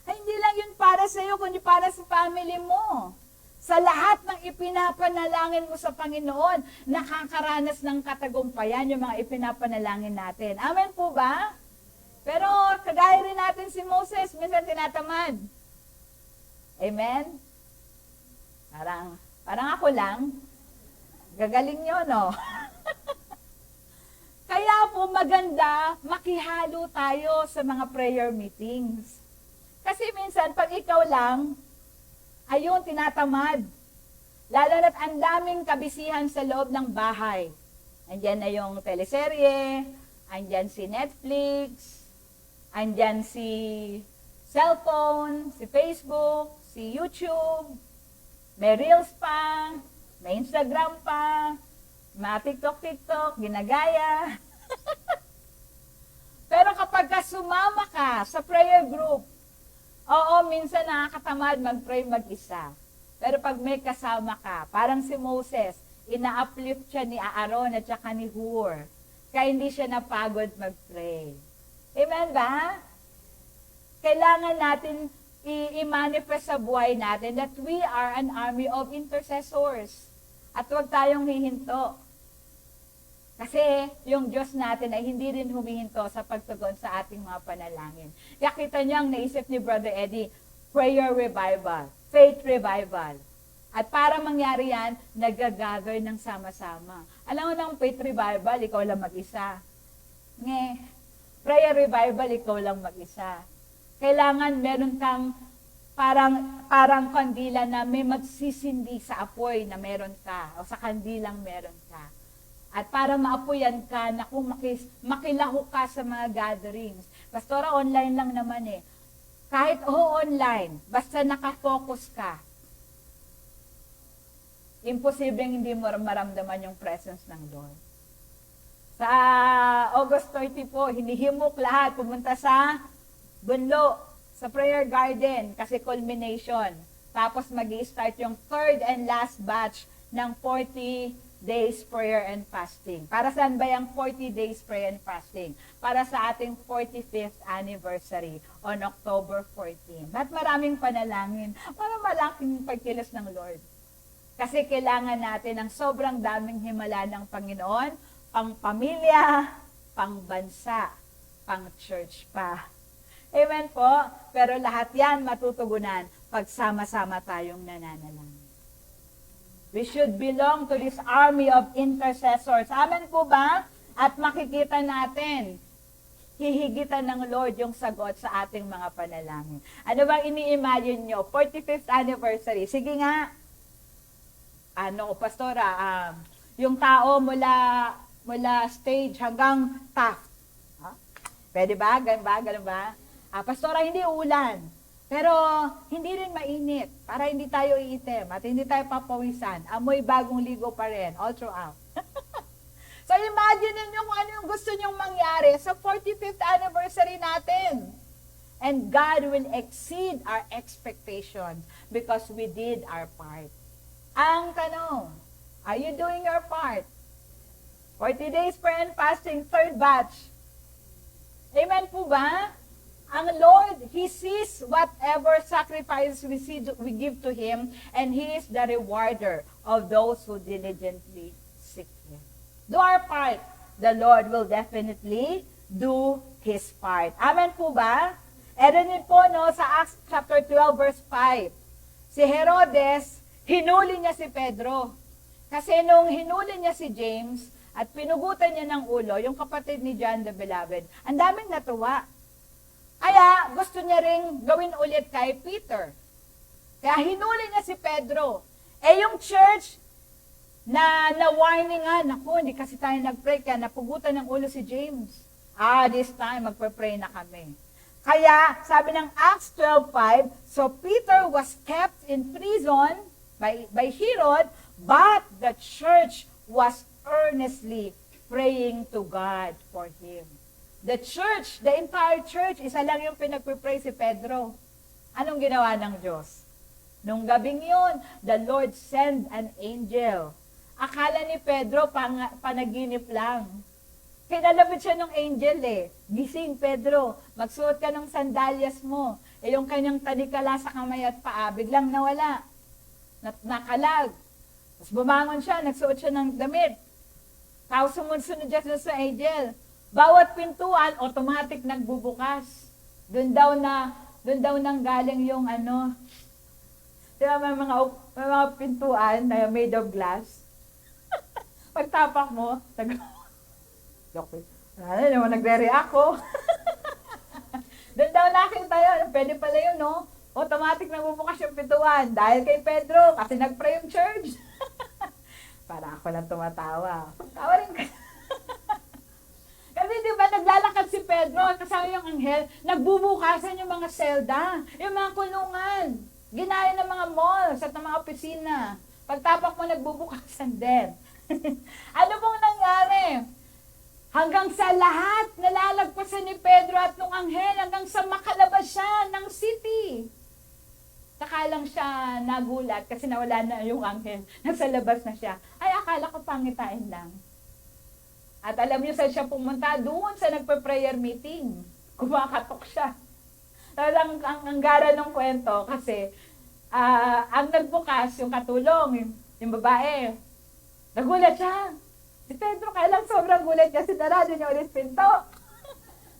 Ay, hindi lang yun para sa iyo, kundi para sa family mo. Sa lahat ng ipinapanalangin mo sa Panginoon, nakakaranas ng katagumpayan yung mga ipinapanalangin natin. Amen po ba? Pero kagaya rin natin si Moses, minsan tinatamad. Amen? Parang ako lang. Gagaling nyo, no? Kaya po maganda, makihalo tayo sa mga prayer meetings. Kasi minsan, pag ikaw lang, ayun, tinatamad. Lalo na't ang daming kabisihan sa loob ng bahay. Andyan na yung teleserye, andyan si Netflix, andyan si cellphone, si Facebook, si YouTube, may Reels pa, may Instagram pa, mga TikTok, ginagaya. Pero kapag sumama ka sa prayer group, oo, minsan nakakatamad mag-pray mag-isa. Pero pag may kasama ka, parang si Moses, ina-uplift siya ni Aaron at saka ni Hur. Kaya hindi siya napagod mag-pray. Amen ba? Kailangan natin i-manifest sa buhay natin that we are an army of intercessors. At huwag tayong hihinto. Kasi yung Diyos natin ay hindi rin humihinto sa pagtugon sa ating mga panalangin. Kaya kita niyo ang naisip ni Brother Eddie, prayer revival, faith revival. At para mangyari yan, nag-gather ng sama-sama. Alam mo ng faith revival, ikaw lang mag-isa. Prayer revival, ikaw lang mag-isa. Kailangan meron kang parang kandila na may magsisindi sa apoy na meron ka, o sa kandilang meron ka. At para maapuyan ka, na kung makilahu ka sa mga gatherings. Pastora, online lang naman eh. Kahit online, basta nakafocus ka, imposibleng hindi mo maramdaman yung presence ng Lord. Sa August 30 po, hinihimok lahat, pumunta sa Bunlo, sa prayer garden, kasi culmination. Tapos mag-i-start yung third and last batch ng 40 days prayer and fasting. Para saan ba yung 40 days prayer and fasting? Para sa ating 45th anniversary on October 14. At maraming panalangin para malaking pagkilos ng Lord. Kasi kailangan natin ng sobrang daming himala ng Panginoon, pang pamilya, pang bansa, pang church pa. Amen po? Pero lahat yan matutugunan pag sama-sama tayong nananalangin. We should belong to this army of intercessors. Amen po ba? At makikita natin, hihigitan ng Lord yung sagot sa ating mga panalangin. Ano bang ini-imagine nyo? 45th anniversary. Sige nga. Pastora, yung tao mula stage hanggang Taft. Pwede ba? Ganun ba? Pastora, hindi ulan. Pero hindi rin mainit. Para hindi tayo iitim at hindi tayo papawisan. Amoy bagong ligo pa rin all throughout. So imagine niyo kung ano yung gusto nyong mangyari sa 45th anniversary natin. And God will exceed our expectations because we did our part. Ang tanong, are you doing your part? 40 days prayer and fasting, third batch. Amen po ba? Ang Lord, He sees whatever sacrifice we give to Him, and He is the rewarder of those who diligently seek Him. Do our part. The Lord will definitely do His part. Amen po ba? Din po sa Acts chapter 12 verse 5. Si Herodes, hinuli niya si Pedro. Kasi nung hinuli niya si James at pinugutan niya ng ulo, yung kapatid ni John the Beloved, ang daming natuwa. Kaya gusto niya ring gawin ulit kay Peter. Kaya hinuli niya si Pedro. Yung church na warningan, naku, hindi kasi tayo nag-pray, kaya napugutan ng ulo si James. This time, magpa-pray na kami. Kaya, sabi ng Acts 12:5, so Peter was kept in prison by Herod, but the church was earnestly praying to God for him. The church, the entire church, isa lang yung pinagpipray si Pedro. Anong ginawa ng Diyos? Nung gabing yun, the Lord sent an angel. Akala ni Pedro, panaginip lang. Kinalapit siya ng angel Gising, Pedro, magsuot ka ng sandalyas mo. Yung kanyang tanikala sa kamay at paa, biglang nawala. Nakalag. Tapos bumangon siya, nagsuot siya ng damit. Tapos sumunod siya sa angel. Bawat pintuan, automatic nagbubukas. Doon daw nang galing yung diba may mga pintuan na made of glass. Pagtapak mo, nagre-react ko. Doon daw nakita yun, pwede pala yun, no? Automatic nagbubukas yung pintuan. Dahil kay Pedro, kasi nag-pray yung church. Para ako lang tumatawa. Tawa rin ka. Kasi di ba, naglalakad si Pedro, kasama yung anghel, nagbubukasan yung mga selda, yung mga kulungan. Ginaya ng mga malls at ng mga opisina. Pagtapak mo, nagbubukasan din. Ano pong nangyari? Hanggang sa lahat, nalalagpasan ni Pedro at nung anghel, hanggang sa makalabas siya ng city. Saka lang siya nagulat kasi nawala na yung anghel. Nasa labas na siya. Ay, akala ko pangitain lang. At alam niyo saan siya pumunta? Doon sa nagpa-prayer meeting. Kumakatok siya. Talagang ang gara ng kwento kasi ang nagbukas, yung katulong, yung babae, nagulat siya. Si Pedro, kailang sobrang gulat niya, sinarado niya ulit pinto.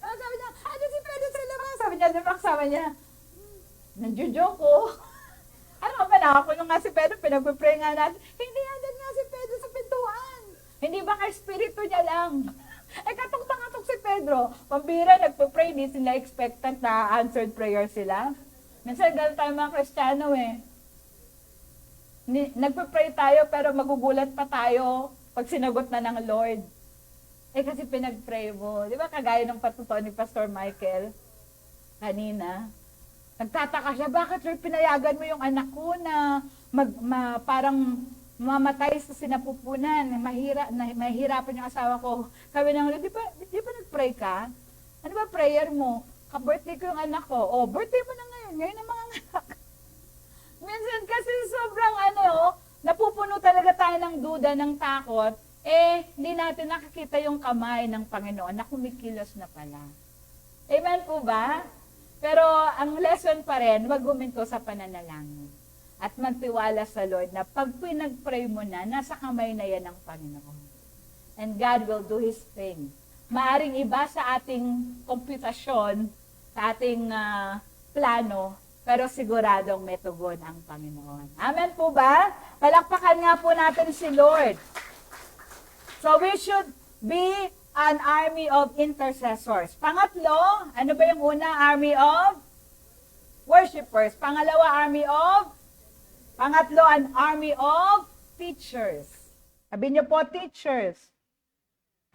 Sabi niya, si Pedro sa labas. Sabi niya, nandiyo-joke ko. Ano ba, nakakulong nga si Pedro, pinagpipray nga natin. Hindi, andun nga si Pedro sa pintuan. Hindi ba ka-espiritu niya lang? Katok si Pedro. Pambira, nagpipray, hindi sila expectant na answered prayer sila. Minsan, ganun tayo mga Kristiyano Nagpipray tayo, pero magugulat pa tayo pag sinagot na ng Lord. Kasi pinag-pray mo. Di ba kagaya ng patuto ni Pastor Michael kanina? Nagtataka siya, bakit Lord pinayagan mo yung anak ko na parang mamatay sa sinapupunan, mahirapan yung asawa ko. Sabi ng Lord, di ba nag-pray ka? Ano ba prayer mo? Ka-birthday ko yung anak ko. Birthday mo na ngayon ang mga anak. Minsan kasi sobrang napupuno talaga tayo ng duda, ng takot, hindi natin nakikita yung kamay ng Panginoon na kumikilos na pala. Amen po ba? Pero ang lesson pa rin, wag guminto sa pananalangin. at magtiwala sa Lord na pag pinag-pray mo na, nasa kamay na yan ng Panginoon. And God will do His thing. Maaring iba sa ating komputasyon, sa ating plano, pero siguradong may tugon ang Panginoon. Amen po ba? Palakpakan nga po natin si Lord. So we should be an army of intercessors. Pangatlo, ano ba yung una? Army of worshipers. Pangalawa, pangatlo, an army of teachers. Sabi niyo po, teachers.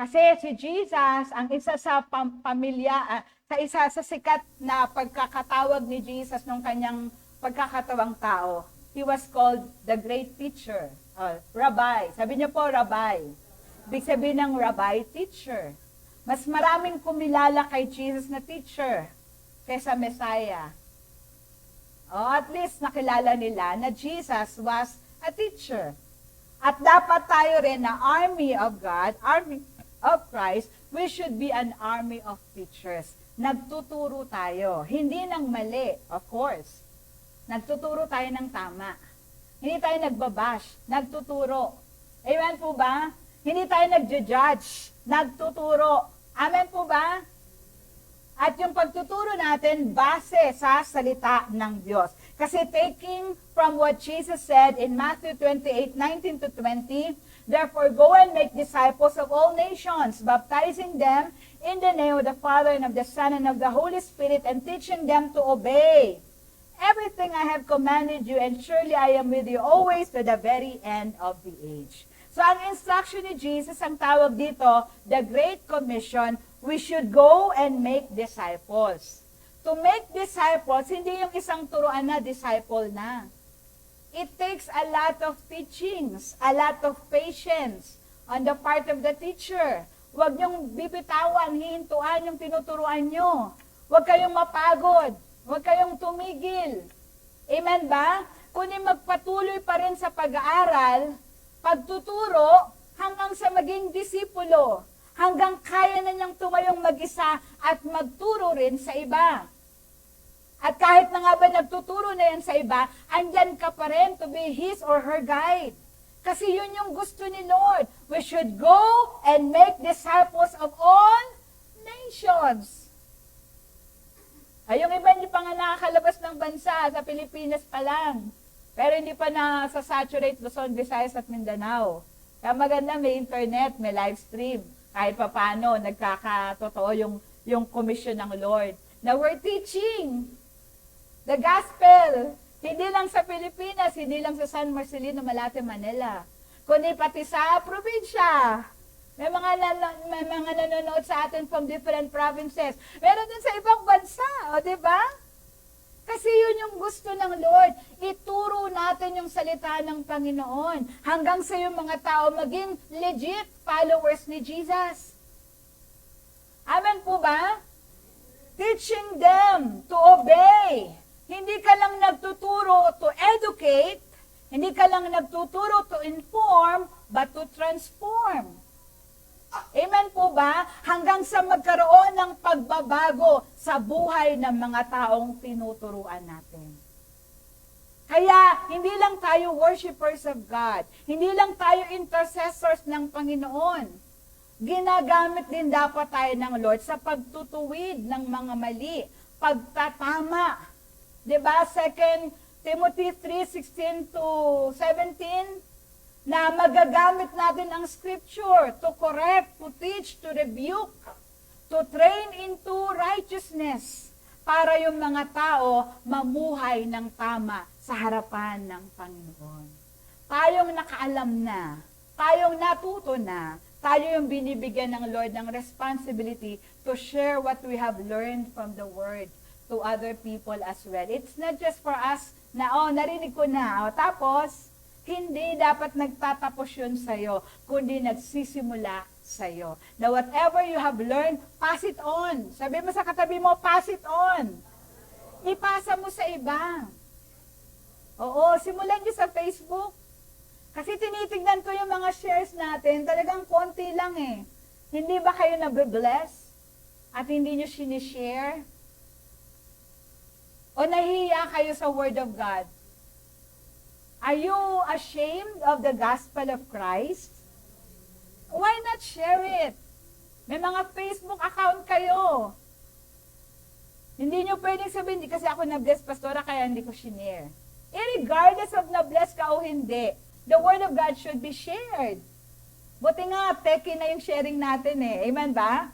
Kasi si Jesus, ang isa sa pamilya, sa sikat na pagkakatawag ni Jesus nung kanyang pagkakatawang tao, he was called the great teacher, rabbi. Sabi niyo po, rabbi. Ibig sabihin ng rabbi, teacher. Mas maraming kumilala kay Jesus na teacher kaysa Messiah. At least nakilala nila na Jesus was a teacher. At dapat tayo rin na army of God, army of Christ, we should be an army of teachers. Nagtuturo tayo. Hindi ng mali, of course. Nagtuturo tayo ng tama. Hindi tayo nagbabash, nagtuturo. Amen po ba? Hindi tayo nagja-judge, nagtuturo. Amen po ba? At yung pagtuturo natin, base sa salita ng Diyos. Kasi taking from what Jesus said in Matthew 28:19 to 20, therefore go and make disciples of all nations, baptizing them in the name of the Father and of the Son and of the Holy Spirit, and teaching them to obey everything I have commanded you, and surely I am with you always to the very end of the age. So ang instruction ni Jesus, ang tawag dito, the Great Commission, we should go and make disciples. To make disciples, hindi yung isang turuan na disciple na. It takes a lot of teachings, a lot of patience on the part of the teacher. Huwag niyong bibitawan, hihintuan yung tinuturuan niyo. Huwag kayong mapagod. Huwag kayong tumigil. Amen ba? Kundi magpatuloy pa rin sa pag-aaral, pagtuturo, hanggang sa maging disipulo. Hanggang kaya na niyang tumayong mag-isa at magturo rin sa iba. At kahit na nga ba nagtuturo na yan sa iba, andyan ka pa rin to be his or her guide. Kasi yun yung gusto ni Lord. We should go and make disciples of all nations. Ay, yung iba hindi pa nga nakakalabas ng bansa, sa Pilipinas pa lang. Pero hindi pa na-saturate Luzon, Visayas at Mindanao. Kaya maganda, may internet, may live stream. Kahit pa paano, nagkakatotoo yung commission ng Lord. Na we're teaching the gospel. Hindi lang sa Pilipinas, hindi lang sa San Marcelino, Malate, Manila. Kundi pati sa probinsya. May mga nanonood sa atin from different provinces. Meron din sa ibang bansa, o diba? Kasi yun yung gusto ng Lord. Ituro natin yung salita ng Panginoon. Hanggang sa yung mga tao maging legit followers ni Jesus. Amen po ba? Teaching them to obey. Hindi ka lang nagtuturo to educate. Hindi ka lang nagtuturo to inform, but to transform. Amen po ba? Hanggang sa magkaroon ng pagbabago sa buhay ng mga taong tinuturuan natin. Kaya, hindi lang tayo worshipers of God. Hindi lang tayo intercessors ng Panginoon. Ginagamit din dapat tayo ng Lord sa pagtutuwid ng mga mali, pagtatama. Diba? 2 Timothy 3:16 to 17, na magagamit natin ang scripture to correct, to teach, to rebuke, to train into righteousness para yung mga tao mamuhay ng tama sa harapan ng Panginoon. Tayong nakaalam na, tayong natuto na, tayo yung binibigyan ng Lord ng responsibility to share what we have learned from the Word to other people as well. It's not just for us na, narinig ko na, tapos, hindi dapat nagtatapos yun sa'yo, kundi nagsisimula sa'yo. Na whatever you have learned, pass it on. Sabi mo sa katabi mo, pass it on. Ipasa mo sa iba. Oo, simulan nyo sa Facebook. Kasi tinitignan ko yung mga shares natin, talagang konti lang eh. Hindi ba kayo nabe-bless? At hindi nyo sinishare? O nahihiya kayo sa Word of God? Are you ashamed of the gospel of Christ? Why not share it? May mga Facebook account kayo. Hindi nyo pwedeng sabihin, hindi kasi ako na-bless, pastora, kaya hindi ko shinare. Regardless of na-bless ka o hindi, the Word of God should be shared. Buti nga, teki na yung sharing natin eh. Amen ba?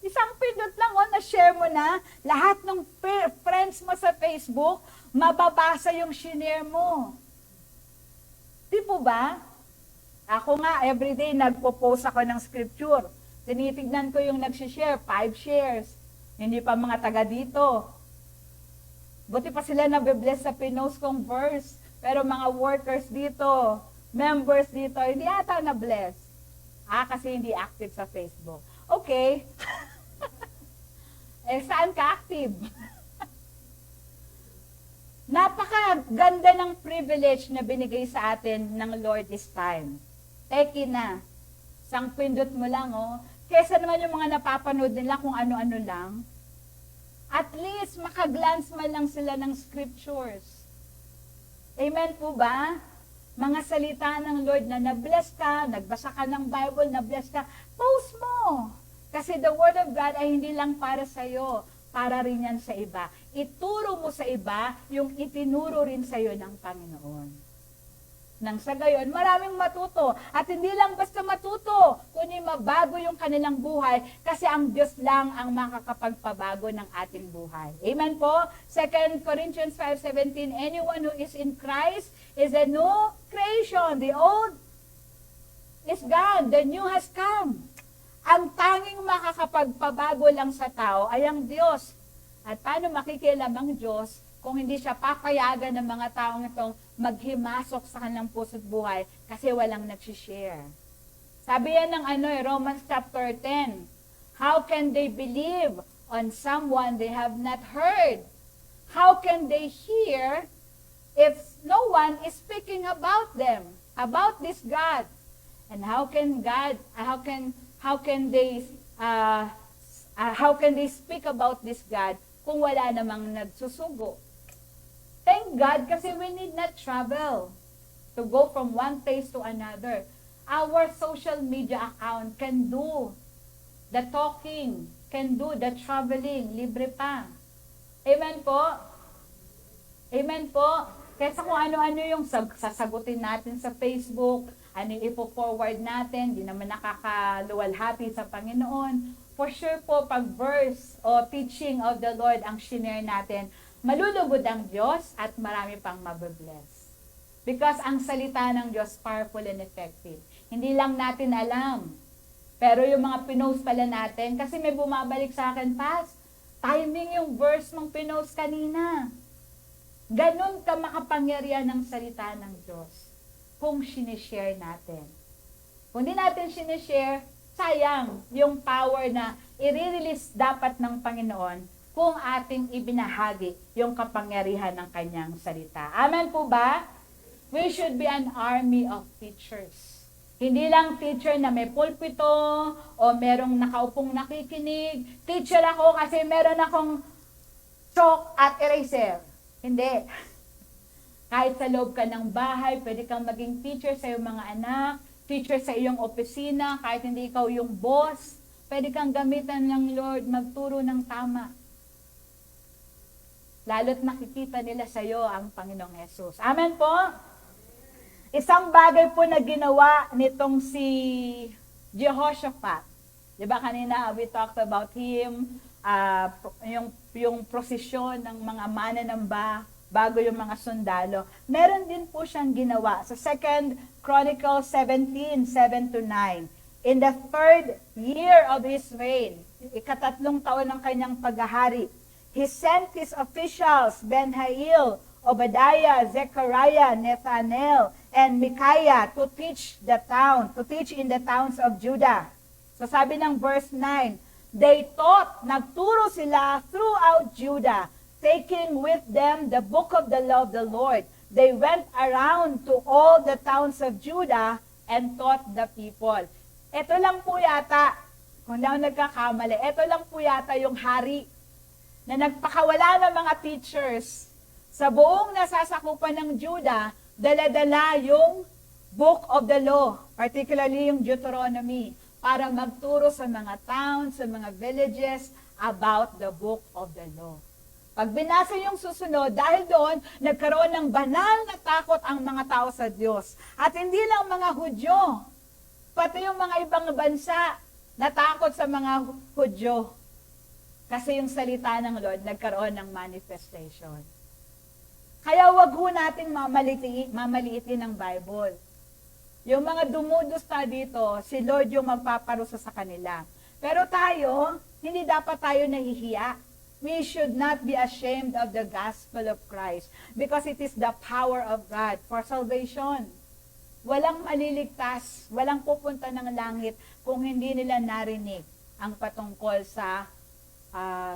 Isang pindot lang, na-share mo na, lahat ng friends mo sa Facebook, mababasa yung shinare mo. Di po ba? Ako nga, everyday, nagpo-post ako ng scripture. Tinitignan ko yung nag-share, 5 shares. Hindi pa mga taga dito. Buti pa sila nabibless sa pinost kong verse. Pero mga workers dito, members dito, hindi ata na-bless. Kasi hindi active sa Facebook. Okay. Saan ka active? Napakaganda ng privilege na binigay sa atin ng Lord this time. Teki na. Isang pindot mo lang, Kesa naman yung mga napapanood nila kung ano-ano lang. At least, makaglance man lang sila ng scriptures. Amen po ba? Mga salita ng Lord na na-bless ka, nagbasa ka ng Bible, na-bless ka, post mo. Kasi the Word of God ay hindi lang para sa'yo, para rin yan sa iba. Ituro mo sa iba yung itinuro rin sa'yo ng Panginoon. Nang sa gayon, maraming matuto. At hindi lang basta matuto, kundi mabago yung kanilang buhay kasi ang Diyos lang ang makakapagpabago ng ating buhay. Amen po? 2 Corinthians 5:17, anyone who is in Christ is a new creation. The old is gone, the new has come. Ang tanging makakapagpabago lang sa tao ay ang Diyos. At paano makikialam ang Diyos kung hindi siya papayagan ng mga taong itong maghimasok sa kanilang puso't buhay kasi walang nag-share. Sabi yan ng Romans chapter 10. How can they believe on someone they have not heard? How can they hear if no one is speaking about them, about this God? And how can they speak about this God kung wala namang nagsusugo? Thank God kasi we need not travel to go from one place to another. Our social media account can do the talking, can do the traveling, libre pa. Amen po? Amen po? Kesa kung ano-ano yung sasagutin natin sa Facebook, ano yung ipo-forward natin, di naman nakakaluwalhati sa Panginoon. For sure po, pag verse o teaching of the Lord ang shinare natin, malulugod ang Diyos at marami pang mabibless. Because ang salita ng Diyos powerful and effective. Hindi lang natin alam. Pero yung mga pinost pala natin, kasi may bumabalik sa akin, timing yung verse mong pinost kanina. Ganon ka makapangyarihan ng salita ng Diyos kung sinishare natin. Kung di natin sinishare, sayang yung power na i-release dapat ng Panginoon kung ating ibinahagi yung kapangyarihan ng kanyang salita. Amen po ba? We should be an army of teachers. Hindi lang teacher na may pulpito o merong nakaupong nakikinig. Teacher ako kasi meron akong chalk at eraser. Hindi. Kahit sa loob ka ng bahay, pwede kang maging teacher sa iyong mga anak, teacher sa iyong opisina, kahit hindi ikaw yung boss, pwede kang gamitan ng Lord magturo ng tama. Lalo't nakikita nila sa iyo ang Panginoong Yesus. Amen po? Isang bagay po na ginawa nitong si Jehoshaphat. Diba kanina we talked about him, yung prosesyon ng mga mananamba bago yung mga sundalo. Meron din po siyang ginawa sa 2 Chronicles 17:7-9. In the 3rd year of his reign, ikatatlong taon ng kanyang paghahari, he sent his officials, Ben-Hail, Obadiah, Zechariah, Nathanael, and Micaiah to teach in the towns of Judah. So sabi ng verse 9, they taught, nagturo sila throughout Judah, taking with them the book of the law of the Lord. They went around to all the towns of Judah and taught the people. Ito lang po yata, kung na nagkakamali, ito lang po yata yung hari na nagpakawala ng mga teachers sa buong nasasakupan ng Judah dala-dala yung book of the law, particularly yung Deuteronomy, para magturo sa mga towns, sa mga villages about the book of the law. Pag binasa yung susunod, dahil doon, nagkaroon ng banal na takot ang mga tao sa Diyos. At hindi lang mga Hudyo, pati yung mga ibang bansa natakot sa mga Hudyo. Kasi yung salita ng Lord, nagkaroon ng manifestation. Kaya wag ho nating mamaliitin ang Bible. Yung mga dumudusta dito, si Lord yung magpaparusa sa kanila. Pero tayo, hindi dapat tayo nahihiya. We should not be ashamed of the gospel of Christ because it is the power of God for salvation. Walang maliligtas, walang pupunta ng langit kung hindi nila narinig ang patungkol sa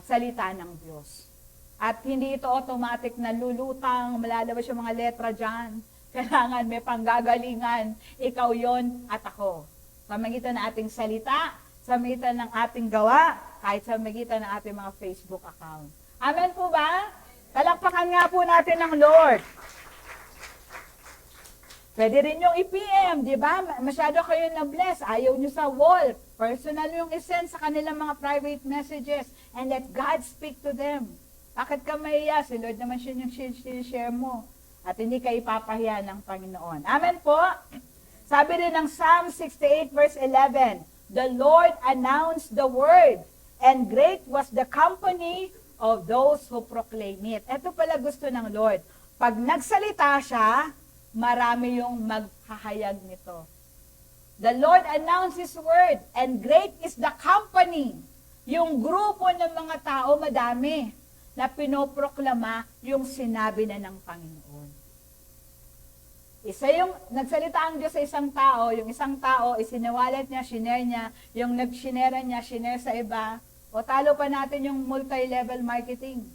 salita ng Diyos. At hindi ito automatic na lulutang, malalabas yung mga letra dyan. Kailangan may panggagalingan, ikaw yon at ako. Sa magitan ng ating salita, sa magitan ng ating gawa, kahit sa magitan ng ating mga Facebook account. Amen po ba? Palakpakan nga po natin ng Lord. Pwede rin yung i-PM, di ba? Masyado kayo na-bless. Ayaw nyo sa wall. Personal yung isend sa kanilang mga private messages and let God speak to them. Bakit ka mahiya? Si Lord naman siya yung share mo. At hindi ka ipapahiya ng Panginoon. Amen po? Sabi rin ng Psalm 68 verse 11, the Lord announced the word, and great was the company of those who proclaim it. Ito pala gusto ng Lord. Pag nagsalita siya, marami yung maghahayag nito. The Lord announced His word, and great is the company. Yung grupo ng mga tao, madami, na pinoproklama yung sinabi na ng Panginoon. Isa yung nagsalita ang Diyos sa isang tao, yung isang tao, isinawalat niya, shinare niya, yung nag-shinare niya, shinare sa iba, o talo pa natin yung multi-level marketing.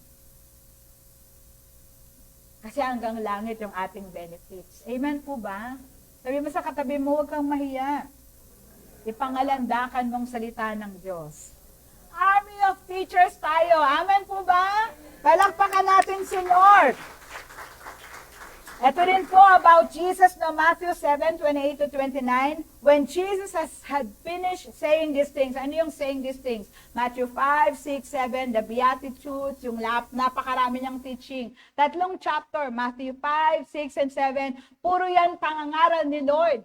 Kasi hanggang langit yung ating benefits. Amen po ba? Sabi mo sa katabi mo, huwag kang mahiya. Ipangalandakan mong salita ng Diyos. Army of teachers tayo. Amen po ba? Palakpakan natin si Lord. Ito rin po about Jesus, no, Matthew 7:28-29. When Jesus had finished saying these things, ano yung saying these things? Matthew 5, 6, 7, the Beatitudes, yung napakarami niyang teaching. 3 chapter, Matthew 5, 6, and 7, puro yan pangangaral ni Lord.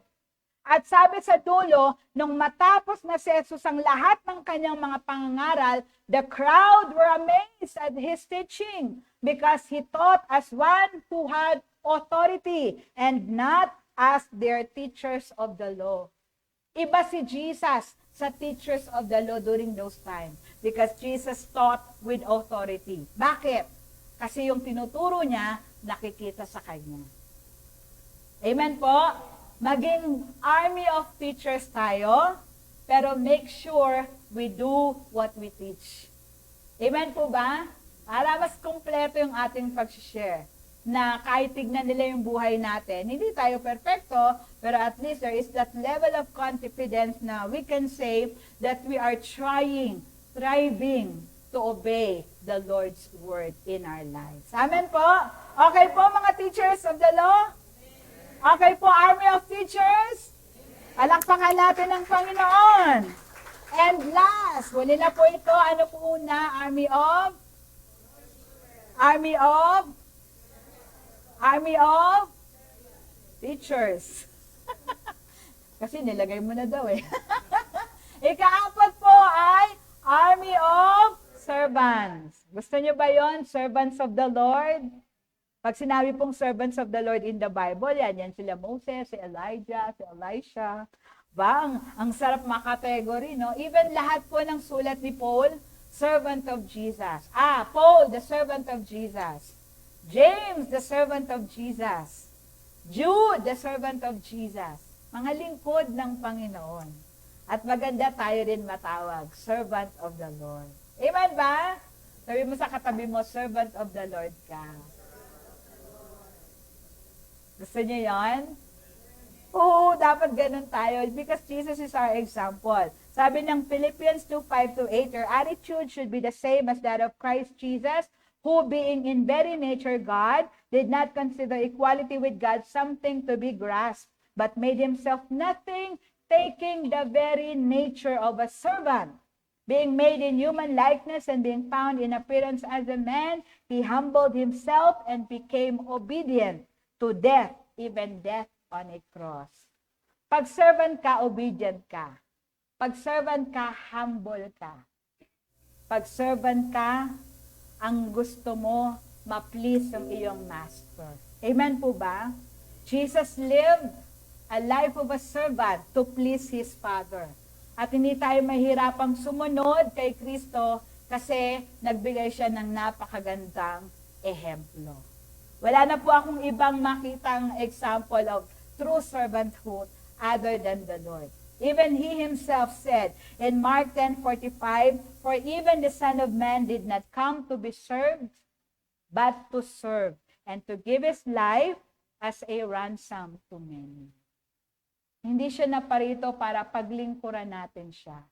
At sabi sa dulo, nung matapos na si Jesus ang lahat ng kanyang mga pangangaral, the crowd were amazed at His teaching because He taught as one who had authority and not as their teachers of the law. Iba si Jesus sa teachers of the law during those times because Jesus taught with authority. Bakit? Kasi yung tinuturo niya, nakikita sa kanya. Amen po? Maging army of teachers tayo, pero make sure we do what we teach. Amen po ba? Para mas kumpleto yung ating pag-share. Na kahit tignan nila yung buhay natin, hindi tayo perfecto, pero at least there is that level of confidence na we can say that we are striving to obey the Lord's word in our lives. Amen po? Okay po mga teachers of the law? Okay po, army of teachers? Palakpakan natin ang Panginoon. And last, huli na po ito, ano po una? Army of teachers. Kasi nilagay mo na daw eh. Ika-4 po ay army of servants. Gusto nyo ba yon? Servants of the Lord? Pag sinabi pong servants of the Lord in the Bible, yan sila Moses, si Elijah, si Elisha. Ang sarap makategory, no? Even lahat po ng sulat ni Paul, servant of Jesus. Paul, the servant of Jesus. James, the servant of Jesus. Jude, the servant of Jesus. Mga lingkod ng Panginoon. At maganda tayo rin matawag, servant of the Lord. Amen ba? Sabi mo sa katabi mo, servant of the Lord ka. Gusto niyo yan? Oo, dapat ganun tayo because Jesus is our example. Sabi ng Philippians 2:5-8, your attitude should be the same as that of Christ Jesus, who being in very nature God, did not consider equality with God something to be grasped, but made himself nothing, taking the very nature of a servant. Being made in human likeness and being found in appearance as a man, he humbled himself and became obedient to death, even death on a cross. Pag servant ka, obedient ka. Pag servant ka, humble ka. Pag servant ka, ang gusto mo, ma-please yung iyong master. Amen po ba? Jesus lived a life of a servant to please His Father. At hindi tayo mahirapang sumunod kay Kristo kasi nagbigay siya ng napakagandang ehemplo. Wala na po akong ibang makitang example of true servanthood other than the Lord. Even He Himself said in Mark 10:45, "For even the Son of Man did not come to be served, but to serve, and to give His life as a ransom to many." Hindi siya naparito para paglingkuran natin siya.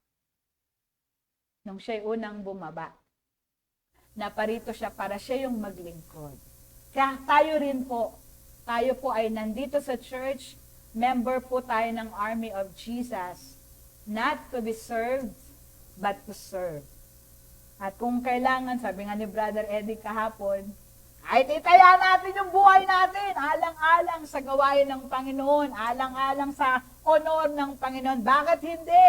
Nung siya'y unang bumaba, naparito siya para siya yung maglingkod. Kaya tayo po ay nandito sa church, member po tayo ng Army of Jesus, not to be served, but to serve. At kung kailangan, sabi nga ni Brother Eddie kahapon, kahit itaya natin yung buhay natin, alang-alang sa gawain ng Panginoon, alang-alang sa honor ng Panginoon. Bakit hindi?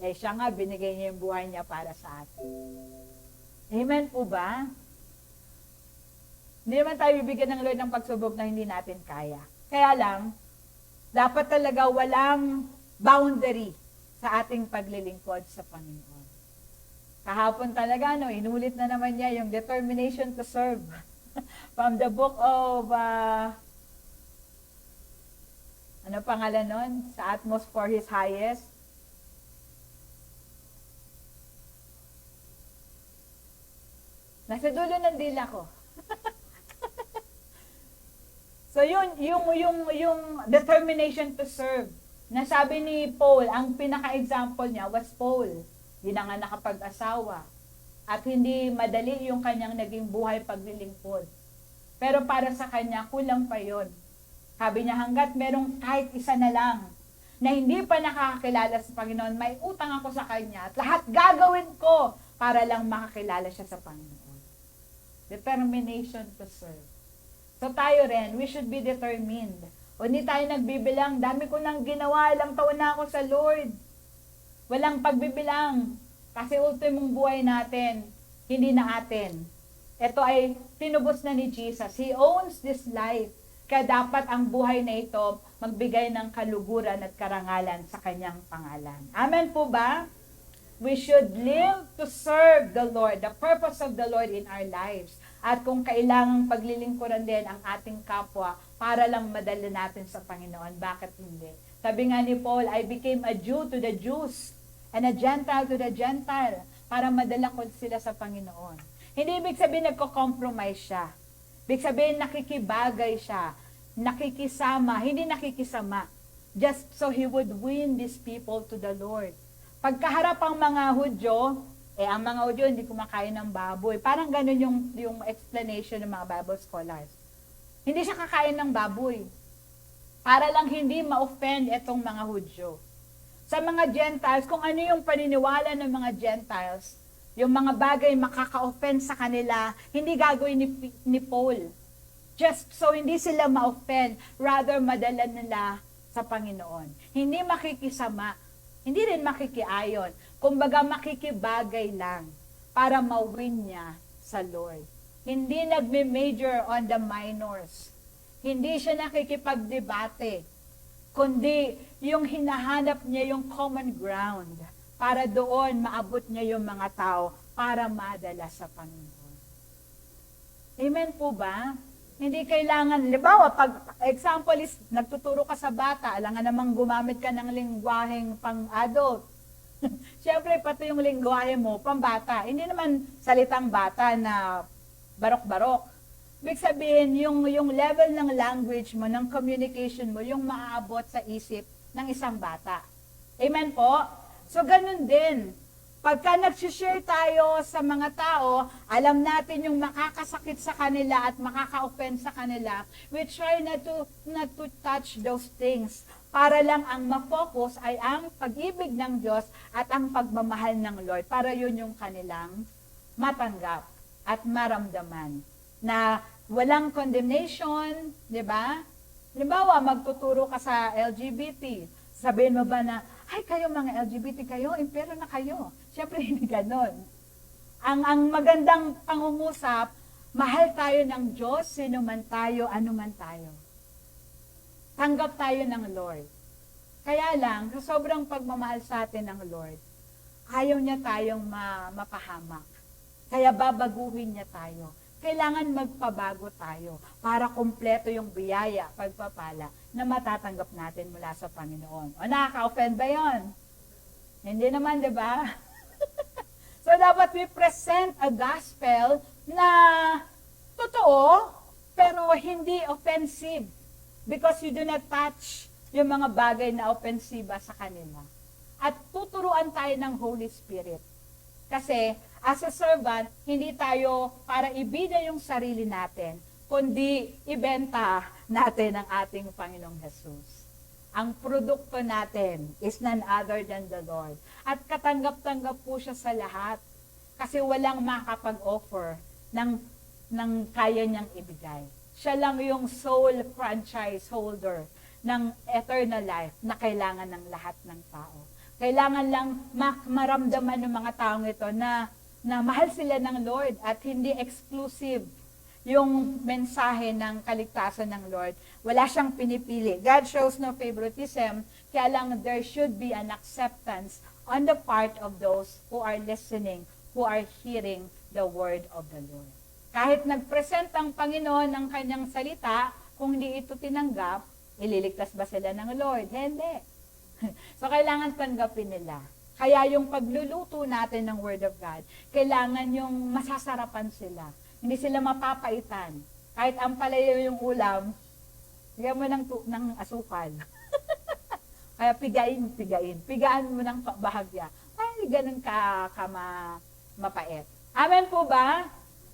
Eh siya nga, binigay niya yung buhay niya para sa atin. Amen po ba? Hindi naman tayo bibigyan ng Lord ng pagsubok na hindi natin kaya. Kaya lang, dapat talaga walang boundary sa ating paglilingkod sa Panginoon. Kahapon talaga, inulit na naman niya yung determination to serve. From the book of, ano pangalan nun? Sa Utmost for His Highest. Nasa dulo ng dila ko. So yung determination to serve. Nasabi ni Paul, ang pinaka-example niya was Paul. Hindi na nga nakapag-asawa. At hindi madali yung kanyang naging buhay paglilingkod. Pero para sa kanya, kulang pa yon. Sabi niya, hanggat merong kahit isa na lang na hindi pa nakakakilala sa Panginoon, may utang ako sa kanya at lahat gagawin ko para lang makakilala siya sa Panginoon. Determination to serve. So tayo rin, we should be determined. O hindi tayo nagbibilang, dami ko nang ginawa, ilang taon na ako sa Lord. Walang pagbibilang. Kasi ultimong buhay natin, hindi na atin. Ito ay tinubos na ni Jesus. He owns this life. Kaya dapat ang buhay na ito magbigay ng kaluguran at karangalan sa kanyang pangalan. Amen po ba? We should live to serve the Lord, the purpose of the Lord in our lives. At kung kailangang paglilingkuran din ang ating kapwa para lang madala natin sa Panginoon, bakit hindi? Sabi nga ni Paul, I became a Jew to the Jews and a Gentile to the Gentile para madala ko sila sa Panginoon. Hindi ibig sabihin nagko-compromise siya. Ibig sabihin nakikibagay siya, nakikisama, hindi nakikisama. Just so he would win these people to the Lord. Pagkaharap ang mga Hudyo, ang mga Hudyo hindi kumakain ng baboy. Parang ganun yung explanation ng mga Bible scholars. Hindi siya kakain ng baboy. Para lang hindi ma-offend itong mga Hudyo. Sa mga Gentiles, kung ano yung paniniwala ng mga Gentiles, yung mga bagay makaka-offend sa kanila, hindi gagawin ni Paul. Just so hindi sila ma-offend, rather madala nila sa Panginoon. Hindi makikisama, hindi rin makikiayon. Kumbaga makikibagay lang para ma-win niya sa Lord. Hindi nagme-major on the minors. Hindi siya nakikipagdebate, kundi yung hinahanap niya yung common ground para doon maabot niya yung mga tao para madala sa Panginoon. Amen po ba? Hindi kailangan, libawa, pag example is, nagtuturo ka sa bata, alangan namang gumamit ka ng lingwaheng pang-adult. Siyempre, pati yung lingwahe mo, pang-bata. Hindi naman salitang bata na barok-barok. Ibig sabihin, yung level ng language mo, ng communication mo, yung maaabot sa isip ng isang bata. Amen po? So, ganun din. Pagka nag-share tayo sa mga tao, alam natin yung makakasakit sa kanila at makaka-offend sa kanila. We try not to touch those things. Para lang ang ma-focus ay ang pag-ibig ng Diyos at ang pagmamahal ng Lord. Para yun yung kanilang matanggap at maramdaman. Na walang condemnation, di ba? Halimbawa, magtuturo ka sa LGBT. Sabihin mo ba na, ay kayo mga LGBT kayo, impero na kayo. Siyempre hindi ganon. Ang magandang pangungusap, mahal tayo ng Diyos, sino man tayo, ano man tayo. Tanggap tayo ng Lord. Kaya lang, sa sobrang pagmamahal sa atin ng Lord, ayaw niya tayong mapahamak. Kaya babaguhin niya tayo. Kailangan magpabago tayo para kumpleto yung biyaya, pagpapala na matatanggap natin mula sa Panginoon. O nakaka-offend ba yun? Hindi naman, di ba? So dapat we present a gospel na totoo, pero hindi offensive. Because you do not touch yung mga bagay na offensive sa kanila. At tuturuan tayo ng Holy Spirit. Kasi as a servant, hindi tayo para ibida yung sarili natin, kundi ibenta natin ang ating Panginoong Jesus. Ang produkto natin is none other than the Lord. At katanggap-tanggap po siya sa lahat. Kasi walang makapag-offer ng kaya niyang ibigay. Siya lang yung sole franchise holder ng eternal life na kailangan ng lahat ng tao. Kailangan lang maramdaman ng mga taong ito na mahal sila ng Lord at hindi exclusive yung mensahe ng kaligtasan ng Lord. Wala siyang pinipili. God shows no favoritism, kaya lang there should be an acceptance on the part of those who are listening, who are hearing the word of the Lord. Kahit nagpresent ang Panginoon ng kanyang salita, kung hindi ito tinanggap, ililigtas ba sila ng Lord? Hindi. So, kailangan tanggapin nila. Kaya yung pagluluto natin ng Word of God, kailangan yung masasarapan sila. Hindi sila mapapaitan. Kahit ang palayo yung ulam, bigyan mo ng asukal. Kaya pigain. Pigaan mo ng bahagya. Ay, ganun ka mapait. Amen po ba?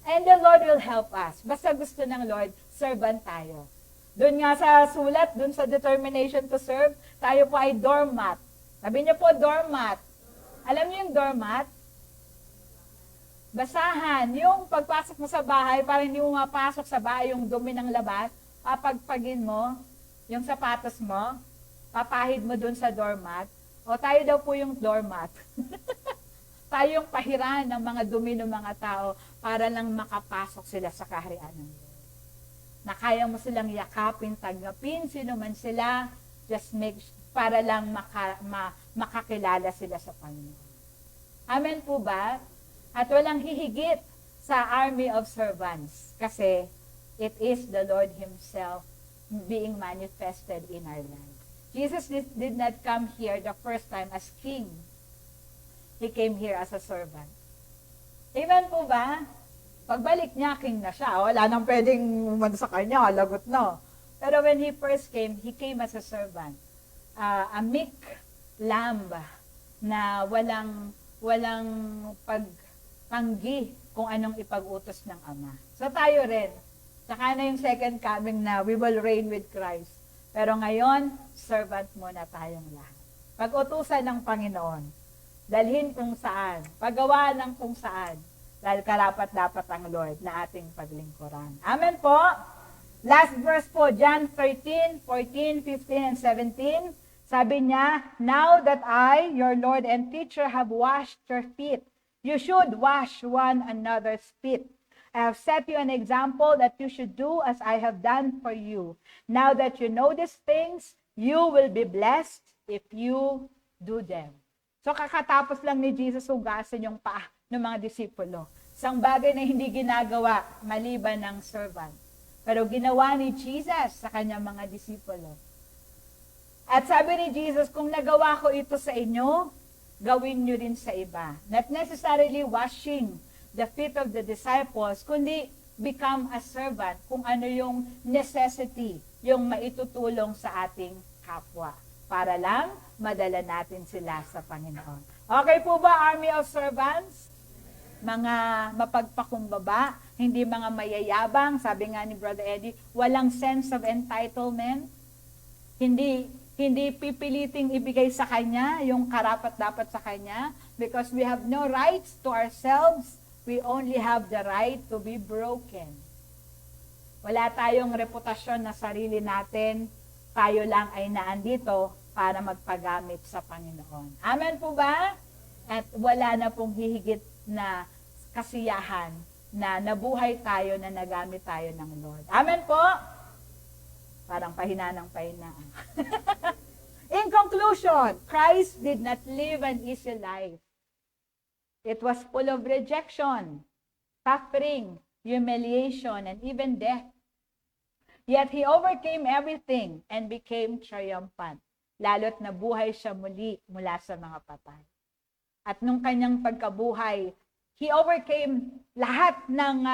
And the Lord will help us. Basta gusto ng Lord, servant tayo. Doon nga sa sulat, doon sa determination to serve, tayo po ay doormat. Sabi niyo po, doormat. Alam niyo yung doormat? Basahan. Yung pagpasok mo sa bahay, para hindi mo mapasok sa bahay yung dumi ng labas, papagpagin mo, yung sapatos mo, papahid mo doon sa doormat. O tayo daw po yung doormat. Tayo yung pahiran ng mga dumi ng mga tao para lang makapasok sila sa kaharian ng Diyos. Na kaya mo silang yakapin, tanggapin, sino man sila, just make, para lang makakilala sila sa Panginoon. Amen po ba? At walang hihigit sa army of servants, kasi it is the Lord Himself being manifested in our lives. Jesus did not come here the first time as king. He came here as a servant. Amen po ba? Pagbalik niya, king na siya. Wala nang pwedeng umano sa kanya, lagot na. Pero when He first came, He came as a servant. A meek lamb na walang pagtanggi kung anong ipag-utos ng Ama. So tayo rin. Saka na yung second coming na we will reign with Christ. Pero ngayon, servant muna tayong lahat. Pag-utusan ng Panginoon, dalhin kung saan, paggawa ng kung saan, dahil karapat-dapat ang Lord na ating paglingkuran. Amen po. Last verse po, John 13, 14, 15, and 17. Sabi niya, now that I, your Lord and teacher, have washed your feet, you should wash one another's feet. I have set you an example that you should do as I have done for you. Now that you know these things, you will be blessed if you do them. So kakatapos lang ni Jesus hugasan yung paa ng mga disipulo. Isang bagay na hindi ginagawa maliban ng servant. Pero ginawa ni Jesus sa kanyang mga disipulo. At sabi ni Jesus, kung nagawa ko ito sa inyo, gawin nyo rin sa iba. Not necessarily washing the feet of the disciples, kundi become a servant kung ano yung necessity, yung maitutulong sa ating kapwa. Para lang madala natin sila sa Panginoon. Okay po ba, Army of Servants? Mga mapagpakumbaba, hindi mga mayayabang, sabi nga ni Brother Eddie, walang sense of entitlement, hindi pipiliting ibigay sa kanya yung karapat-dapat sa kanya because we have no rights to ourselves, we only have the right to be broken. Wala tayong reputasyon na sarili natin, tayo lang ay naandito para magpagamit sa Panginoon. Amen po ba? At wala na pong hihigit na kasiyahan na nabuhay tayo, na nagamit tayo ng Lord. Amen po? Parang pahina ng pahina. In conclusion, Christ did not live an easy life. It was full of rejection, suffering, humiliation, and even death. Yet He overcame everything and became triumphant. Lalo't nabuhay siya muli mula sa mga patay. At nung kanyang pagkabuhay, He overcame lahat ng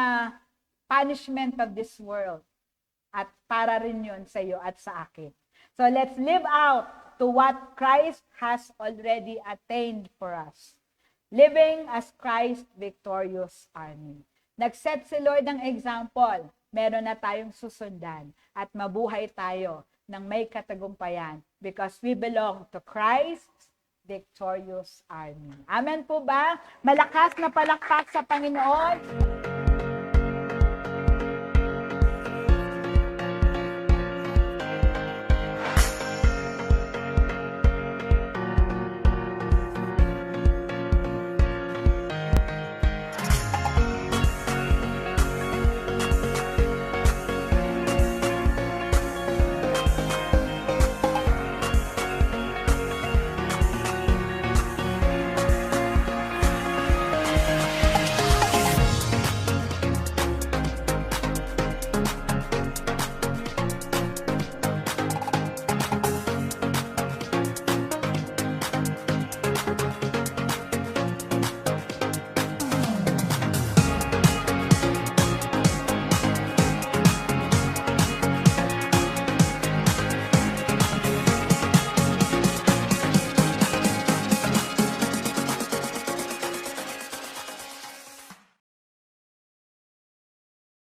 punishment of this world. At para rin yun sa iyo at sa akin. So let's live out to what Christ has already attained for us. Living as Christ's victorious army. Nag-set si Lord ng example. Meron na tayong susundan. At mabuhay tayo ng may katagumpayan because we belong to Christ's victorious army. Amen po ba? Malakas na palakpak sa Panginoon.